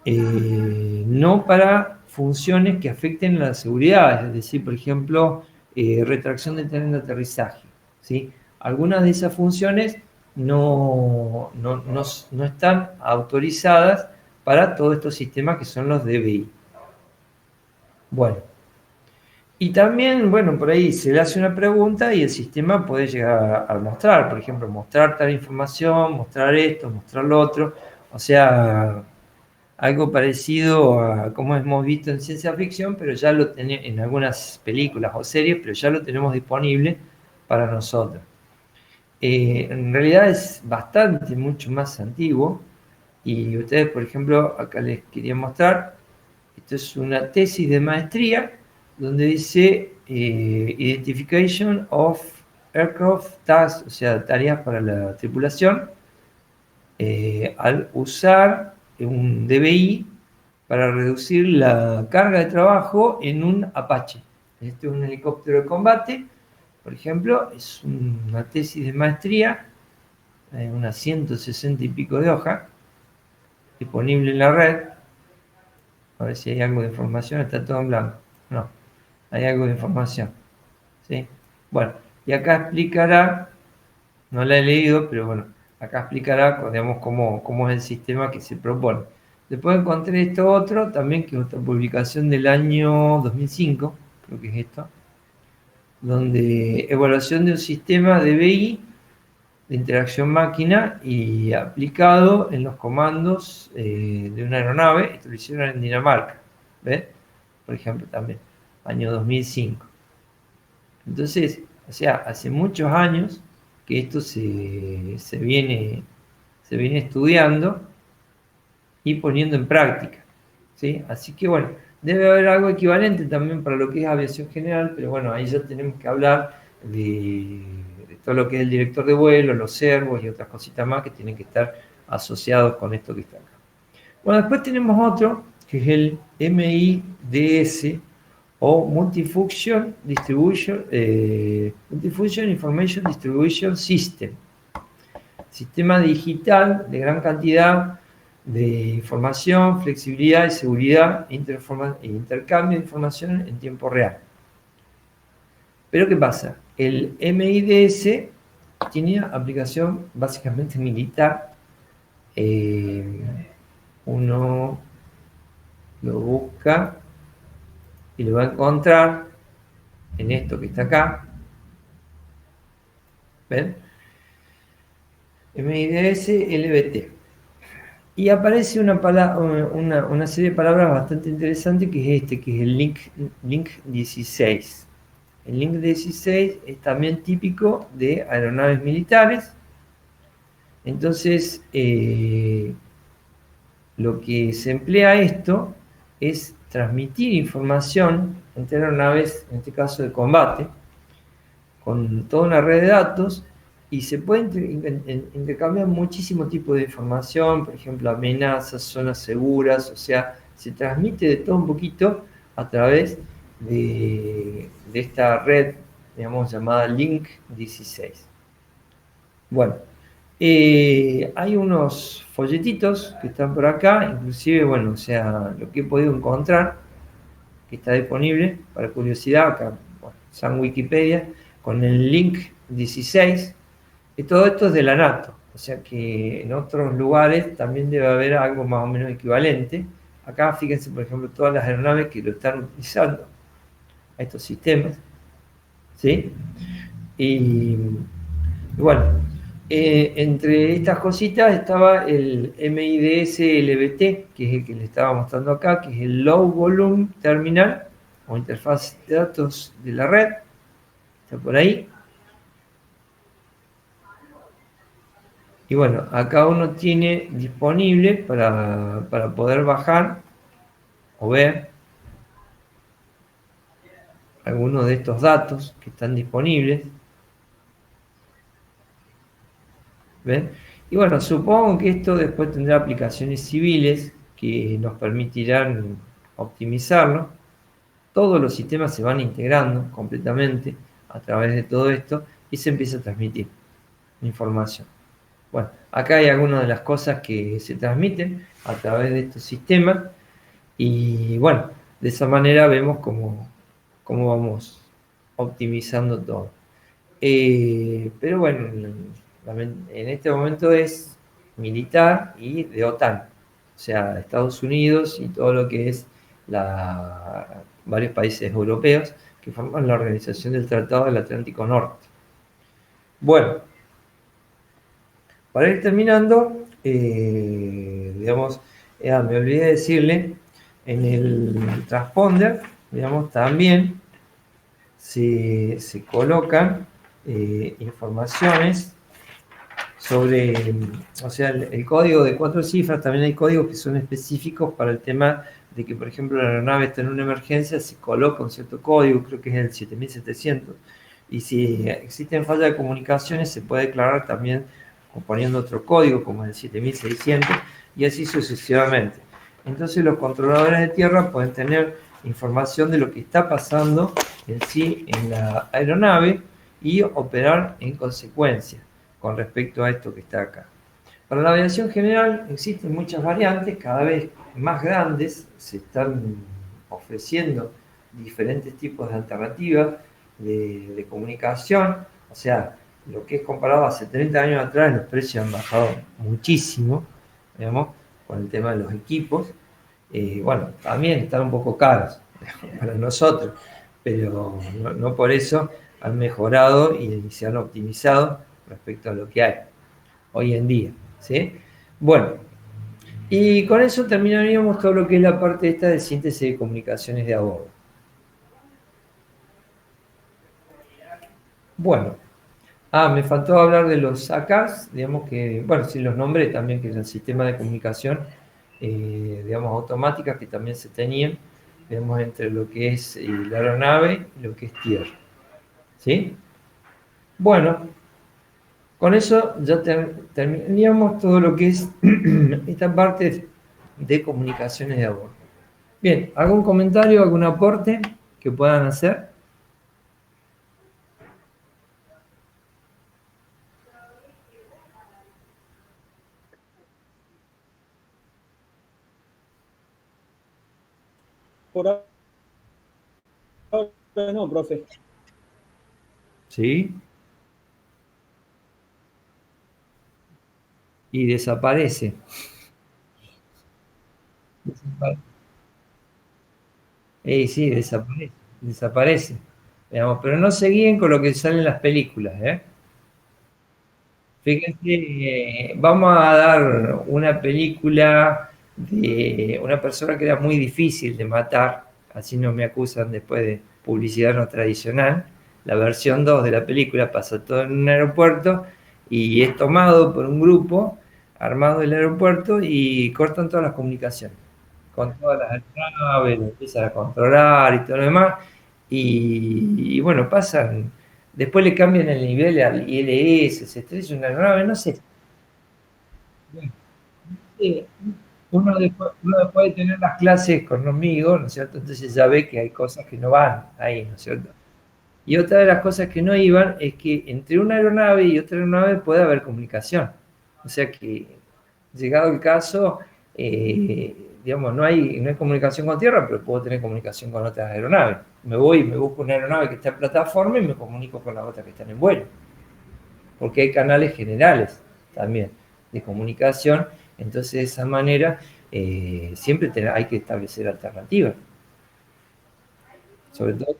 no para funciones que afecten la seguridad, es decir, por ejemplo, retracción del tren de aterrizaje, ¿sí? Algunas de esas funciones no están autorizadas para todos estos sistemas que son los DBI. Bueno, y también, bueno, por ahí se le hace una pregunta y el sistema puede llegar a mostrar, por ejemplo, mostrar tal información, mostrar esto, mostrar lo otro, o sea, algo parecido a como hemos visto en ciencia ficción, pero ya lo tenemos en algunas películas o series, pero ya lo tenemos disponible para nosotros. En realidad es bastante, mucho más antiguo, y ustedes, por ejemplo, acá les quería mostrar, esto es una tesis de maestría, donde dice Identification of Aircraft Tasks, o sea, tareas para la tripulación, al usar un DBI para reducir la carga de trabajo en un Apache. Este es un helicóptero de combate, por ejemplo, es una tesis de maestría, unas 160 y pico de hojas, disponible en la red. A ver si hay algo de información, está todo en blanco. No, hay algo de información, ¿sí? Bueno, y acá explicará, no la he leído, pero bueno, acá explicará, digamos, cómo es el sistema que se propone. Después encontré esto otro, también que es otra publicación del año 2005, creo que es esto, donde evaluación de un sistema de DBI, de interacción máquina, y aplicado en los comandos de una aeronave. Esto lo hicieron en Dinamarca, ¿ves? Por ejemplo, también, año 2005. Entonces, o sea, hace muchos años que esto se viene estudiando y poniendo en práctica, ¿sí? Así que bueno, debe haber algo equivalente también para lo que es aviación general, pero bueno, ahí ya tenemos que hablar de todo lo que es el director de vuelo, los servos y otras cositas más que tienen que estar asociados con esto que está acá. Bueno, después tenemos otro, que es el MIDS, o Multifunction Information Distribution System. Sistema digital de gran cantidad de información, flexibilidad y seguridad e intercambio de información en tiempo real. Pero ¿qué pasa? El MIDS tiene aplicación básicamente militar. Uno lo busca y lo va a encontrar en esto que está acá. ¿Ven? MIDS LBT. Y aparece una serie de palabras bastante interesantes, que es que es el link 16. El link 16 es también típico de aeronaves militares. Entonces, lo que se emplea esto es transmitir información entre aeronaves, en este caso de combate, con toda una red de datos, y se puede intercambiar muchísimo tipo de información, por ejemplo, amenazas, zonas seguras, o sea, se transmite de todo un poquito a través de esta red, digamos, llamada Link 16. Bueno, hay unos folletitos que están por acá, inclusive, bueno, o sea, lo que he podido encontrar, que está disponible para curiosidad, acá, bueno, está en Wikipedia, con el link 16, y todo esto es de la NATO, o sea que en otros lugares también debe haber algo más o menos equivalente. Acá fíjense, por ejemplo, todas las aeronaves que lo están utilizando a estos sistemas, ¿sí? Y bueno, entre estas cositas estaba el MIDS LBT, que es el que le estaba mostrando acá, que es el Low Volume Terminal o interfaz de datos de la red. Está por ahí. Y bueno, acá uno tiene disponible para poder bajar o ver algunos de estos datos que están disponibles. ¿Ven? Y bueno, supongo que esto después tendrá aplicaciones civiles que nos permitirán optimizarlo. Todos los sistemas se van integrando completamente a través de todo esto y se empieza a transmitir información. Bueno, acá hay algunas de las cosas que se transmiten a través de estos sistemas y bueno, de esa manera vemos cómo vamos optimizando todo. Pero bueno, en este momento es militar y de OTAN, o sea, Estados Unidos y todo lo que es varios países europeos que forman la Organización del Tratado del Atlántico Norte. Bueno, para ir terminando, digamos, me olvidé de decirle, en el transponder, digamos, también se colocan informaciones sobre, o sea, el código de 4 cifras. También hay códigos que son específicos para el tema de que, por ejemplo, la aeronave está en una emergencia, se coloca un cierto código, creo que es el 7700, y si existen fallas de comunicaciones se puede declarar también poniendo otro código como el 7600 y así sucesivamente. Entonces los controladores de tierra pueden tener información de lo que está pasando en sí en la aeronave y operar en consecuencia con respecto a esto que está acá. Para la aviación general existen muchas variantes, cada vez más grandes, se están ofreciendo diferentes tipos de alternativas de comunicación, o sea, lo que es comparado hace 30 años atrás, los precios han bajado muchísimo, digamos, con el tema de los equipos. Bueno, también están un poco caros para nosotros, pero no por eso han mejorado y se han optimizado respecto a lo que hay hoy en día, ¿sí? Bueno, y con eso terminaríamos todo lo que es la parte esta de síntesis de comunicaciones de a bordo. Bueno, me faltó hablar de los SACARs, digamos que, bueno, sí los nombré también, que es el sistema de comunicación, digamos, automáticas que también se tenían, digamos, entre lo que es la aeronave y lo que es tierra, ¿sí? Bueno, con eso ya terminaríamos todo lo que es esta parte de comunicaciones de a bordo. Bien, ¿algún comentario, algún aporte que puedan hacer? Por ahora no, profe. ¿Sí? Y desaparece. Sí, desaparece. Digamos, pero no se guíen con lo que sale en las películas, ¿eh? Fíjense, vamos a dar una película de una persona que era muy difícil de matar, así no me acusan después de publicidad no tradicional. La versión 2 de la película pasa todo en un aeropuerto y es tomado por un grupo armado del aeropuerto y cortan todas las comunicaciones con todas las aeronaves, lo empiezan a controlar y todo lo demás, y bueno, pasan, después le cambian el nivel al ILS, se estrella una aeronave, no sé. Uno después de tener las clases conmigo, ¿no es cierto? Entonces ya ve que hay cosas que no van ahí, ¿no es cierto? Y otra de las cosas que no iban es que entre una aeronave y otra aeronave puede haber comunicación. O sea que, llegado el caso, digamos, no hay comunicación con tierra, pero puedo tener comunicación con otras aeronaves. Me voy y me busco una aeronave que está en plataforma y me comunico con las otras que están en vuelo. Porque hay canales generales también de comunicación, entonces de esa manera siempre hay que establecer alternativas. Sobre todo.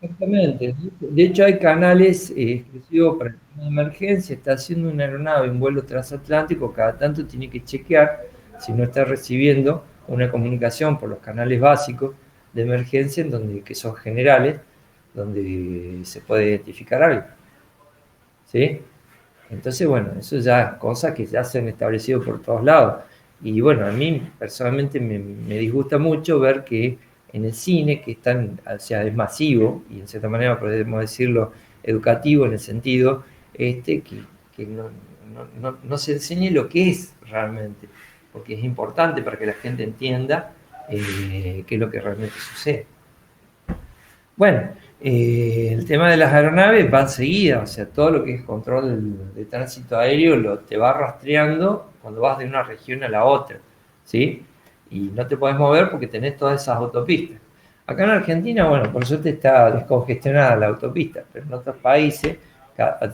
Exactamente. De hecho, hay canales exclusivos para el tema de emergencia. Está haciendo una aeronave en vuelo transatlántico, cada tanto tiene que chequear si no está recibiendo una comunicación por los canales básicos de emergencia, que son generales, donde se puede identificar algo. ¿Sí? Entonces, bueno, eso ya es cosas que ya se han establecido por todos lados. Y bueno, a mí personalmente me disgusta mucho ver que en el cine, que o sea, es masivo, y en cierta manera podemos decirlo educativo en el sentido que no se enseñe lo que es realmente, porque es importante para que la gente entienda qué es lo que realmente sucede. Bueno, el tema de las aeronaves va enseguida, o sea, todo lo que es control de tránsito aéreo te va rastreando cuando vas de una región a la otra, ¿sí? Y no te podés mover porque tenés todas esas autopistas. Acá en Argentina, bueno, por suerte está descongestionada la autopista, pero en otros países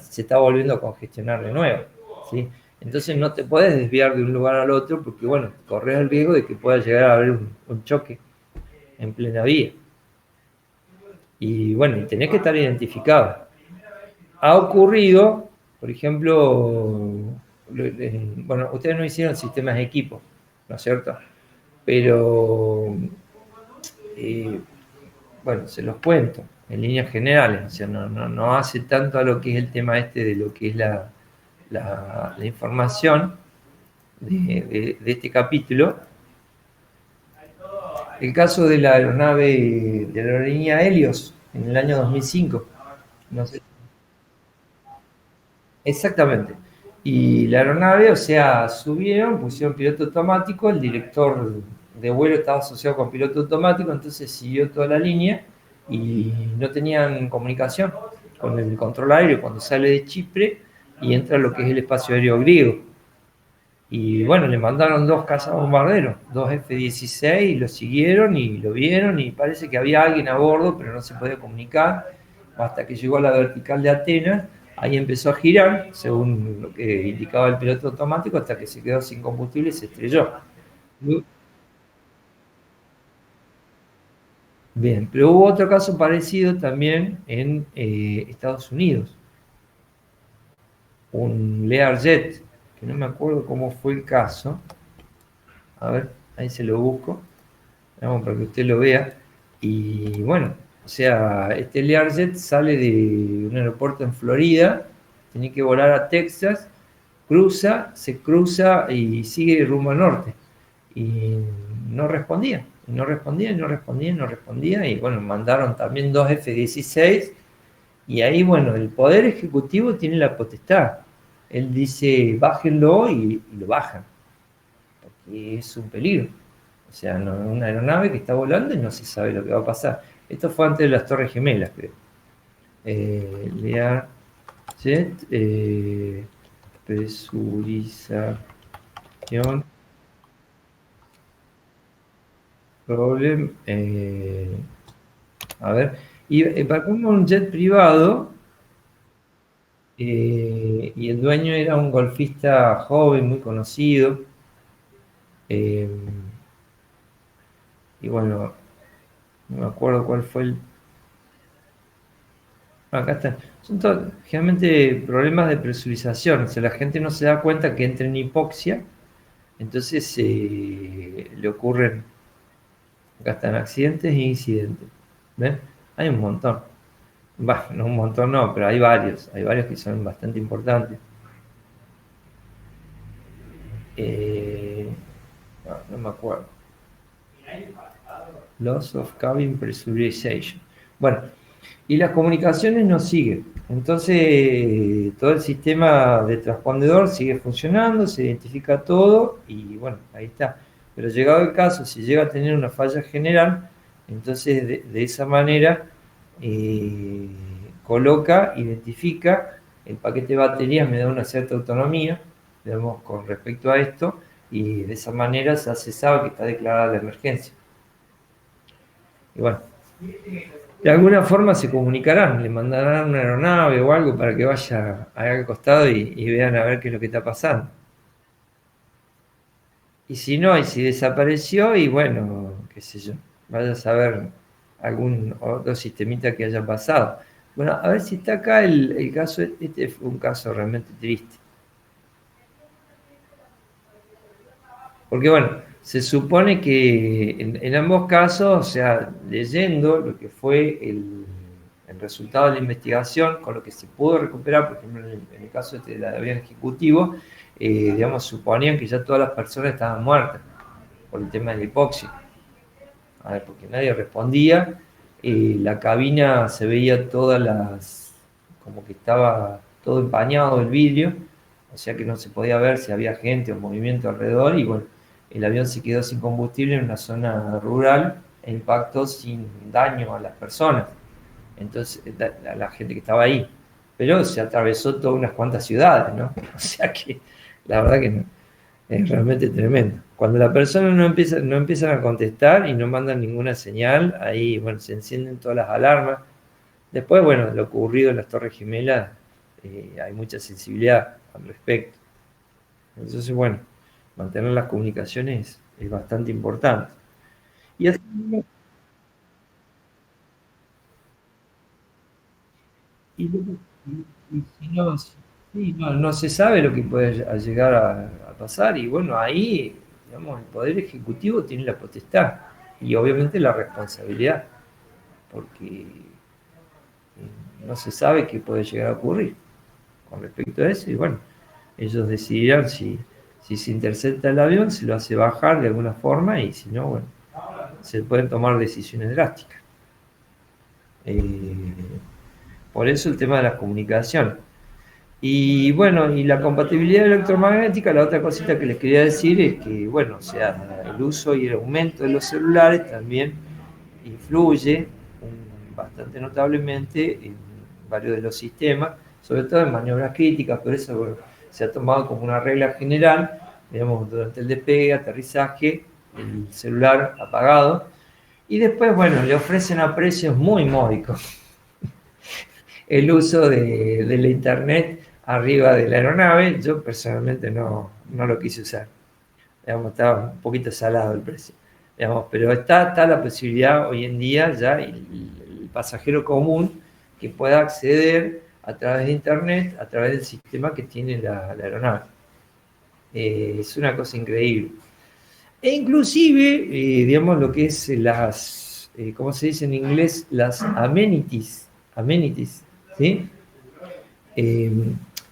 se está volviendo a congestionar de nuevo, ¿sí? Entonces no te puedes desviar de un lugar al otro porque, bueno, corres el riesgo de que pueda llegar a haber un choque en plena vía. Y bueno, tenés que estar identificado. Ha ocurrido, por ejemplo, bueno, ustedes no hicieron sistemas de equipo, ¿no es cierto? Pero, bueno, se los cuento en líneas generales, o sea, no hace tanto a lo que es el tema de lo que es la información de este capítulo. El caso de la aeronave de la aerolínea Helios en el año 2005. No sé. Exactamente. Y la aeronave, o sea, subieron, pusieron piloto automático, el director de vuelo estaba asociado con piloto automático, entonces siguió toda la línea y no tenían comunicación con el control aéreo cuando sale de Chipre y entra a lo que es el espacio aéreo griego. Y bueno, le mandaron 2 cazabombarderos, 2 F-16, y lo siguieron y lo vieron, y parece que había alguien a bordo, pero no se podía comunicar, hasta que llegó a la vertical de Atenas, ahí empezó a girar, según lo que indicaba el piloto automático, hasta que se quedó sin combustible y se estrelló. Bien, pero hubo otro caso parecido también en Estados Unidos. Un Learjet, que no me acuerdo cómo fue el caso. A ver, ahí se lo busco. Vamos, para que usted lo vea. Y bueno, o sea, este Learjet sale de un aeropuerto en Florida, tiene que volar a Texas, se cruza y sigue rumbo al norte. Y no respondía, y no respondía, y no respondía, y no respondía. Y bueno, mandaron también 2 F-16. Y ahí, bueno, el Poder Ejecutivo tiene la potestad. Él dice, bájenlo y lo bajan. Porque es un peligro. O sea, una aeronave que está volando y no se sabe lo que va a pasar. Esto fue antes de las Torres Gemelas, creo. Learjet, presurización, problem, a ver, y para como un jet privado, y el dueño era un golfista joven, muy conocido, y bueno, no me acuerdo cuál fue acá está. Son todos, generalmente problemas de presurización, o sea, la gente no se da cuenta que entra en hipoxia, entonces le ocurren, acá están accidentes e incidentes. ¿Ven? Hay un montón. Bah, no un montón no, pero hay varios que son bastante importantes. No me acuerdo. Loss of cabin pressurization. Bueno, y las comunicaciones no siguen. Entonces, todo el sistema de transpondedor sigue funcionando, se identifica todo y bueno, ahí está. Pero llegado el caso, si llega a tener una falla general, entonces de esa manera coloca, identifica, el paquete de baterías me da una cierta autonomía, digamos, con respecto a esto, y de esa manera ya se sabe que está declarada la emergencia. Y bueno, de alguna forma se comunicarán, le mandarán una aeronave o algo para que vaya al costado y vean a ver qué es lo que está pasando. Y si no, y si desapareció, y bueno, qué sé yo, vaya a saber algún otro sistemita que haya pasado. Bueno, a ver si está acá el caso, este fue un caso realmente triste. Porque bueno, se supone que en ambos casos, o sea, leyendo lo que fue el resultado de la investigación, con lo que se pudo recuperar, por ejemplo, en el caso del avión ejecutivo, digamos, suponían que ya todas las personas estaban muertas por el tema de la hipoxia. A ver, porque nadie respondía, la cabina se veía como que estaba todo empañado el vidrio, o sea que no se podía ver si había gente o movimiento alrededor, y bueno, el avión se quedó sin combustible en una zona rural e impactó sin daño a las personas, entonces a la gente que estaba ahí, pero se atravesó todas unas cuantas ciudades, ¿no? O sea que la verdad que no. Es realmente tremendo. Cuando la persona no empiezan a contestar y no mandan ninguna señal, ahí, bueno, se encienden todas las alarmas. Después, bueno, lo ocurrido en las Torres Gemelas, hay mucha sensibilidad al respecto. Entonces, bueno, mantener las comunicaciones es bastante importante. Y así, y, y si no, sí, no se sabe lo que puede llegar a pasar, y bueno, ahí, digamos, el Poder Ejecutivo tiene la potestad y obviamente la responsabilidad, porque no se sabe qué puede llegar a ocurrir con respecto a eso, y bueno, ellos decidirán si se intercepta el avión, se lo hace bajar de alguna forma, y si no, bueno, se pueden tomar decisiones drásticas. Eh, por eso el tema de las comunicaciones. Y bueno, y la compatibilidad electromagnética, la otra cosita que les quería decir es que, bueno, o sea, el uso y el aumento de los celulares también influye bastante notablemente en varios de los sistemas, sobre todo en maniobras críticas, por eso bueno, se ha tomado como una regla general, digamos, durante el despegue, aterrizaje, el celular apagado, y después, bueno, le ofrecen a precios muy módicos el uso de la internet arriba de la aeronave. Yo personalmente no lo quise usar. Digamos, estaba un poquito salado el precio. Digamos, pero está la posibilidad hoy en día ya el pasajero común que pueda acceder a través de internet, a través del sistema que tiene la aeronave. Es una cosa increíble. E inclusive, digamos, lo que es ¿cómo se dice en inglés? Las amenities, ¿sí?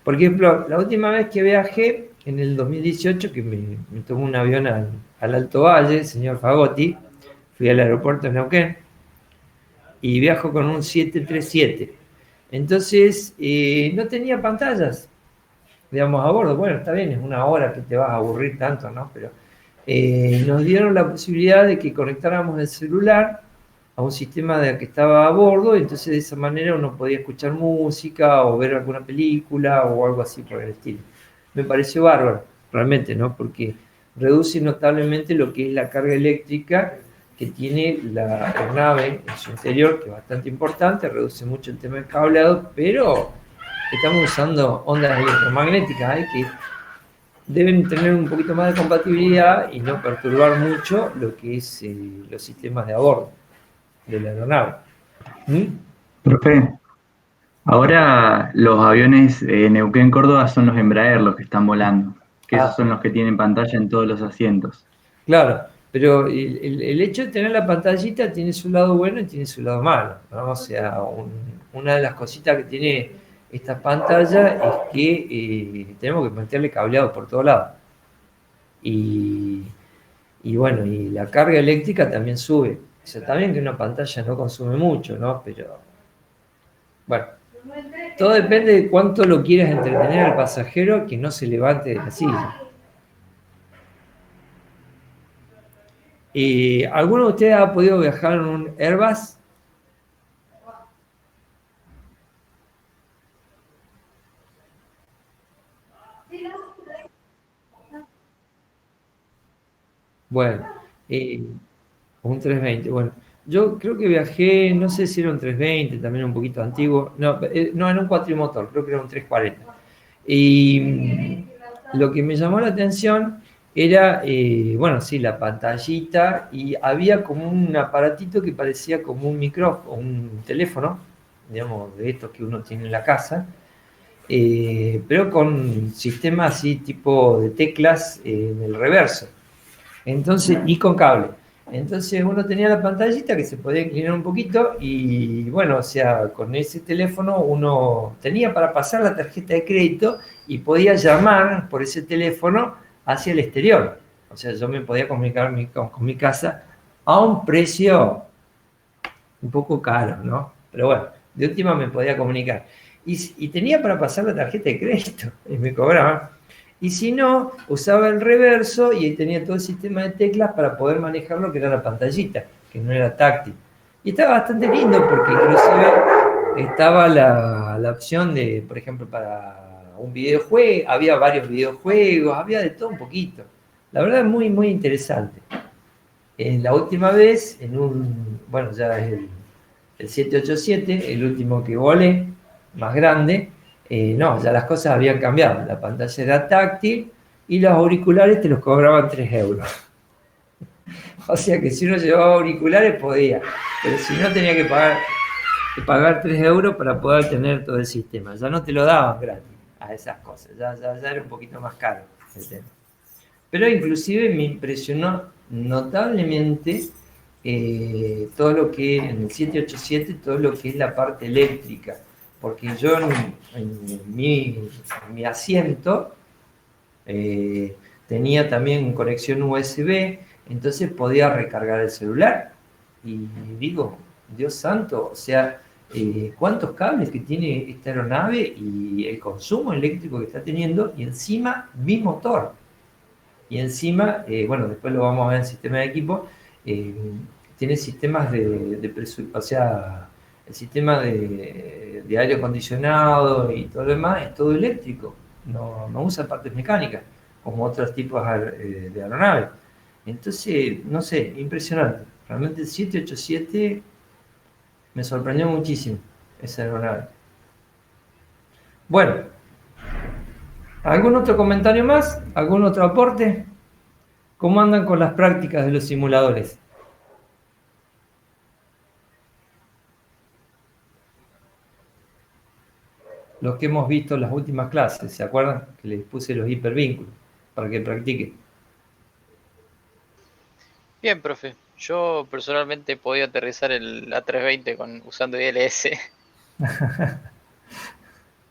Por ejemplo, la última vez que viajé, en el 2018, que me tomé un avión al Alto Valle, señor Fagotti, fui al aeropuerto de Neuquén, y viajo con un 737. Entonces, no tenía pantallas, digamos, a bordo. Bueno, está bien, es una hora que te vas a aburrir tanto, ¿no? Pero nos dieron la posibilidad de que conectáramos el celular a un sistema que estaba a bordo, y entonces de esa manera uno podía escuchar música o ver alguna película o algo así por el estilo. Me pareció bárbaro, realmente, ¿no? Porque reduce notablemente lo que es la carga eléctrica que tiene la aeronave en su interior, que es bastante importante, reduce mucho el tema del cableado, pero estamos usando ondas electromagnéticas, que deben tener un poquito más de compatibilidad y no perturbar mucho lo que es los sistemas de a bordo de la aeronave. Profe, ahora los aviones Neuquén-Córdoba son los Embraer los que están volando, que esos son los que tienen pantalla en todos los asientos. Claro, pero el hecho de tener la pantallita tiene su lado bueno y tiene su lado malo, ¿no? O sea, una de las cositas que tiene esta pantalla es que tenemos que meterle cableado por todos lados. Y bueno, y la carga eléctrica también sube. O sea, también que una pantalla no consume mucho, ¿no? Pero bueno, todo depende de cuánto lo quieras entretener al pasajero que no se levante de la silla. ¿Alguno de ustedes ha podido viajar en un Airbus? Bueno, un 320. Bueno, yo creo que viajé, no sé si era un 320, también un poquito antiguo. No, no era un cuatrimotor, creo que era un 340. Y lo que me llamó la atención era, bueno, sí, la pantallita y había como un aparatito que parecía como un micrófono, un teléfono, digamos, de estos que uno tiene en la casa, pero con sistema así tipo de teclas en el reverso. Entonces, y con cable. Entonces uno tenía la pantallita que se podía inclinar un poquito y bueno, o sea, con ese teléfono uno tenía para pasar la tarjeta de crédito y podía llamar por ese teléfono hacia el exterior. O sea, yo me podía comunicar con mi casa a un precio un poco caro, ¿no? Pero bueno, de última me podía comunicar. Y tenía para pasar la tarjeta de crédito y me cobraban. Y si no, usaba el reverso y ahí tenía todo el sistema de teclas para poder manejar lo que era la pantallita, que no era táctil. Y estaba bastante lindo porque inclusive estaba la opción de, por ejemplo, para un videojuego, había varios videojuegos, había de todo un poquito. La verdad es muy, muy interesante. La última vez, bueno, ya es el 787, el último que volé, más grande, no, ya las cosas habían cambiado. La pantalla era táctil y los auriculares te los cobraban 3 euros. O sea que si uno llevaba auriculares podía, pero si no tenía que pagar 3 euros para poder tener todo el sistema. Ya no te lo daban gratis a esas cosas, ya era un poquito más caro el tema. Pero inclusive me impresionó notablemente todo lo que en el 787, todo lo que es la parte eléctrica, porque yo en mi asiento tenía también conexión USB, entonces podía recargar el celular. Y digo, Dios santo, o sea, cuántos cables que tiene esta aeronave y el consumo eléctrico que está teniendo, y encima mi motor. Y encima, bueno, después lo vamos a ver en el sistema de equipo, tiene sistemas o sea, el sistema de aire acondicionado y todo lo demás es todo eléctrico, no usa partes mecánicas, como otros tipos de aeronaves. Entonces, no sé, impresionante. Realmente el 787 me sorprendió muchísimo, esa aeronave. Bueno, ¿algún otro comentario más? ¿Algún otro aporte? ¿Cómo andan con las prácticas de los simuladores? Los que hemos visto en las últimas clases, ¿se acuerdan? Que les puse los hipervínculos para que practiquen. Bien, profe. Yo personalmente he podido aterrizar el A320 usando ILS.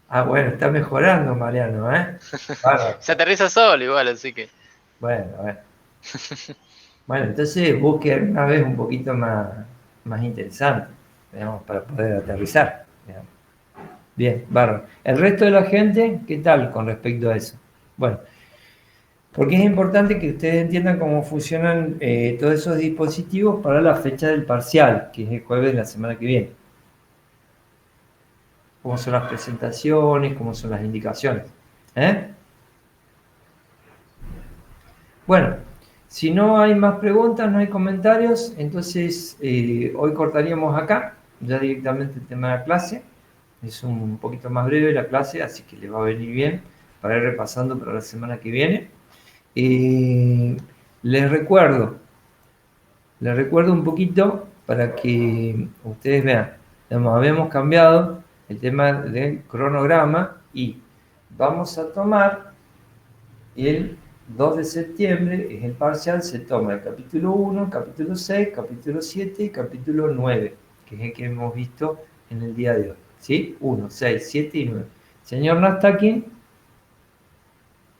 Ah, bueno, está mejorando, Mariano, ¿eh? Bárbaro. Se aterriza solo igual, así que. Bueno, bueno. Bueno, entonces busque una vez un poquito más interesante, digamos, para poder aterrizar, digamos. Bien, bárbaro. El resto de la gente, ¿qué tal con respecto a eso? Bueno, porque es importante que ustedes entiendan cómo funcionan todos esos dispositivos para la fecha del parcial, que es el jueves de la semana que viene. Cómo son las presentaciones, cómo son las indicaciones. Bueno, si no hay más preguntas, no hay comentarios, entonces hoy cortaríamos acá, ya directamente el tema de la clase. Es un poquito más breve la clase, así que le va a venir bien para ir repasando para la semana que viene. Les recuerdo un poquito para que ustedes vean. Habíamos cambiado el tema del cronograma y vamos a tomar el 2 de septiembre, es el parcial, se toma el capítulo 1, capítulo 6, capítulo 7 y capítulo 9, que es el que hemos visto en el día de hoy. ¿Sí? 1, 6, 7 y 9. Señor Nastakin,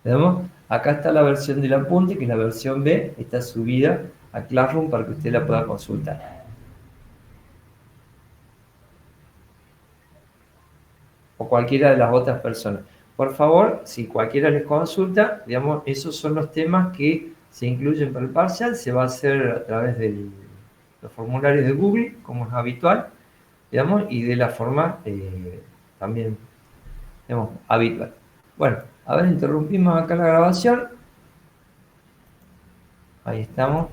¿vemos? Acá está la versión del apunte, que es la versión B, está subida a Classroom para que usted la pueda consultar. O cualquiera de las otras personas. Por favor, si cualquiera les consulta, digamos, esos son los temas que se incluyen para el parcial, se va a hacer a través de los formularios de Google, como es habitual, digamos, y de la forma también, digamos, habitual. Bueno, a ver, interrumpimos acá la grabación. Ahí estamos.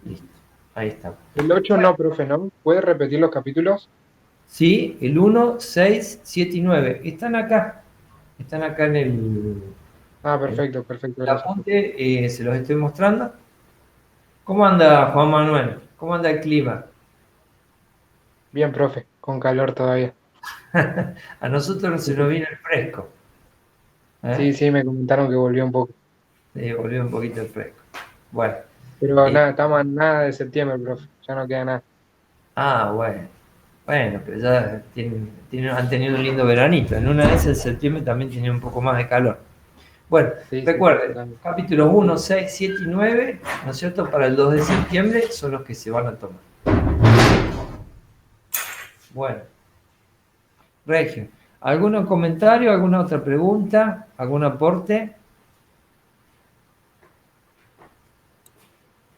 Listo. Ahí estamos. El 8 no, profe, ¿no? ¿Puede repetir los capítulos? Sí, el 1, 6, 7 y 9. Están acá. Están acá en el Perfecto, perfecto. Gracias. apunte. Se los estoy mostrando. ¿Cómo anda, Juan Manuel? ¿Cómo anda el clima? Bien, profe, con calor todavía. A nosotros se nos viene el fresco. Sí, me comentaron que volvió un poco. Volvió un poquito el fresco. Bueno. Pero nada, estamos a nada de septiembre, profe. Ya no queda nada. Bueno. Bueno, pero ya han tenido un lindo veranito. En una vez en septiembre también tenía un poco más de calor. Bueno, recuerden, capítulos 1, 6, 7 y 9, ¿no es cierto? Para el 2 de septiembre son los que se van a tomar. Bueno. Regio, ¿algún comentario, alguna otra pregunta, algún aporte?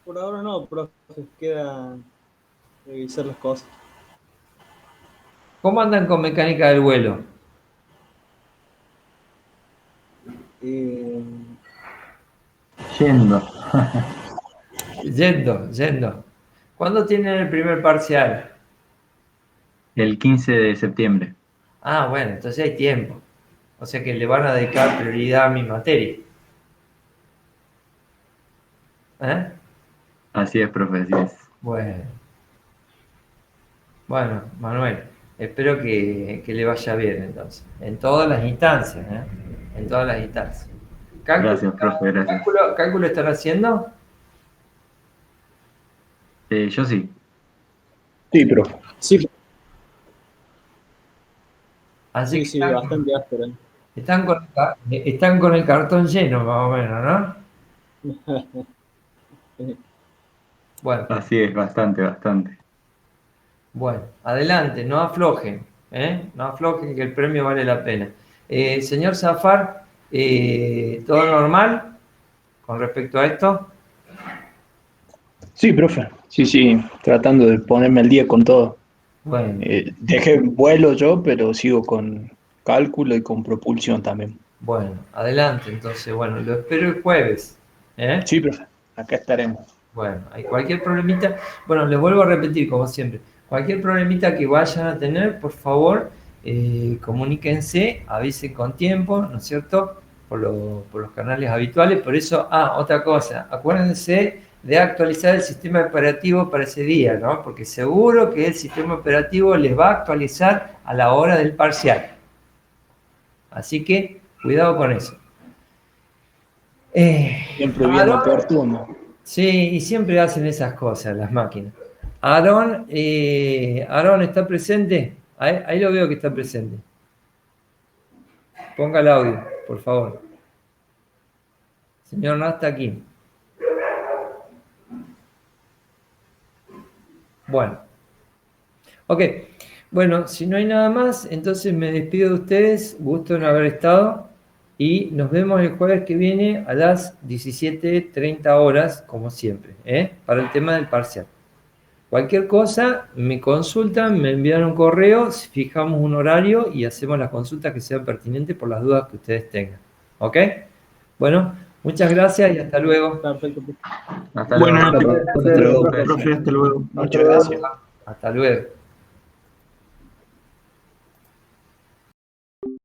Por ahora no, profe, queda revisar las cosas. ¿Cómo andan con mecánica del vuelo? Yendo. Yendo. ¿Cuándo tienen el primer parcial? El 15 de septiembre. Bueno, entonces hay tiempo. O sea que le van a dedicar prioridad a mi materia. Así es, profe, así es. Bueno, Manuel, espero que le vaya bien entonces. En todas las instancias, En todas las instancias. Gracias, profe, gracias. ¿Cálculo están haciendo? Yo sí. Sí, profe. Sí, Así sí, que bastante áspera. están con el cartón lleno, más o menos, ¿no? Bueno. Así es, bastante. Bueno, adelante, no aflojen, no aflojen que el premio vale la pena. Señor Zafar, ¿todo normal con respecto a esto? Sí, profe. Sí, tratando de ponerme al día con todo. Bueno. Dejé vuelo yo, pero sigo con cálculo y con propulsión también. Bueno, adelante, entonces, bueno, lo espero el jueves. Sí, profe, acá estaremos. Bueno, hay cualquier problemita, bueno, les vuelvo a repetir como siempre, cualquier problemita que vayan a tener, por favor, comuníquense, avisen con tiempo, ¿no es cierto? Por los canales habituales. Por eso, otra cosa, acuérdense de actualizar el sistema operativo para ese día, ¿no? Porque seguro que el sistema operativo les va a actualizar a la hora del parcial. Así que, cuidado con eso. Siempre bien oportuno. Sí, y siempre hacen esas cosas las máquinas. Aarón, ¿está presente? Ahí lo veo que está presente. Ponga el audio, por favor. Señor, no está aquí. Bueno. Ok. Bueno, si no hay nada más, entonces me despido de ustedes. Gusto en haber estado. Y nos vemos el jueves que viene a las 17:30 horas, como siempre, para el tema del parcial. Cualquier cosa, me consultan, me envían un correo, fijamos un horario y hacemos las consultas que sean pertinentes por las dudas que ustedes tengan. ¿Ok? Bueno, muchas gracias y hasta luego. Perfecto. Hasta luego. Buenas noches, profe. Hasta luego. Muchas gracias. Hasta luego.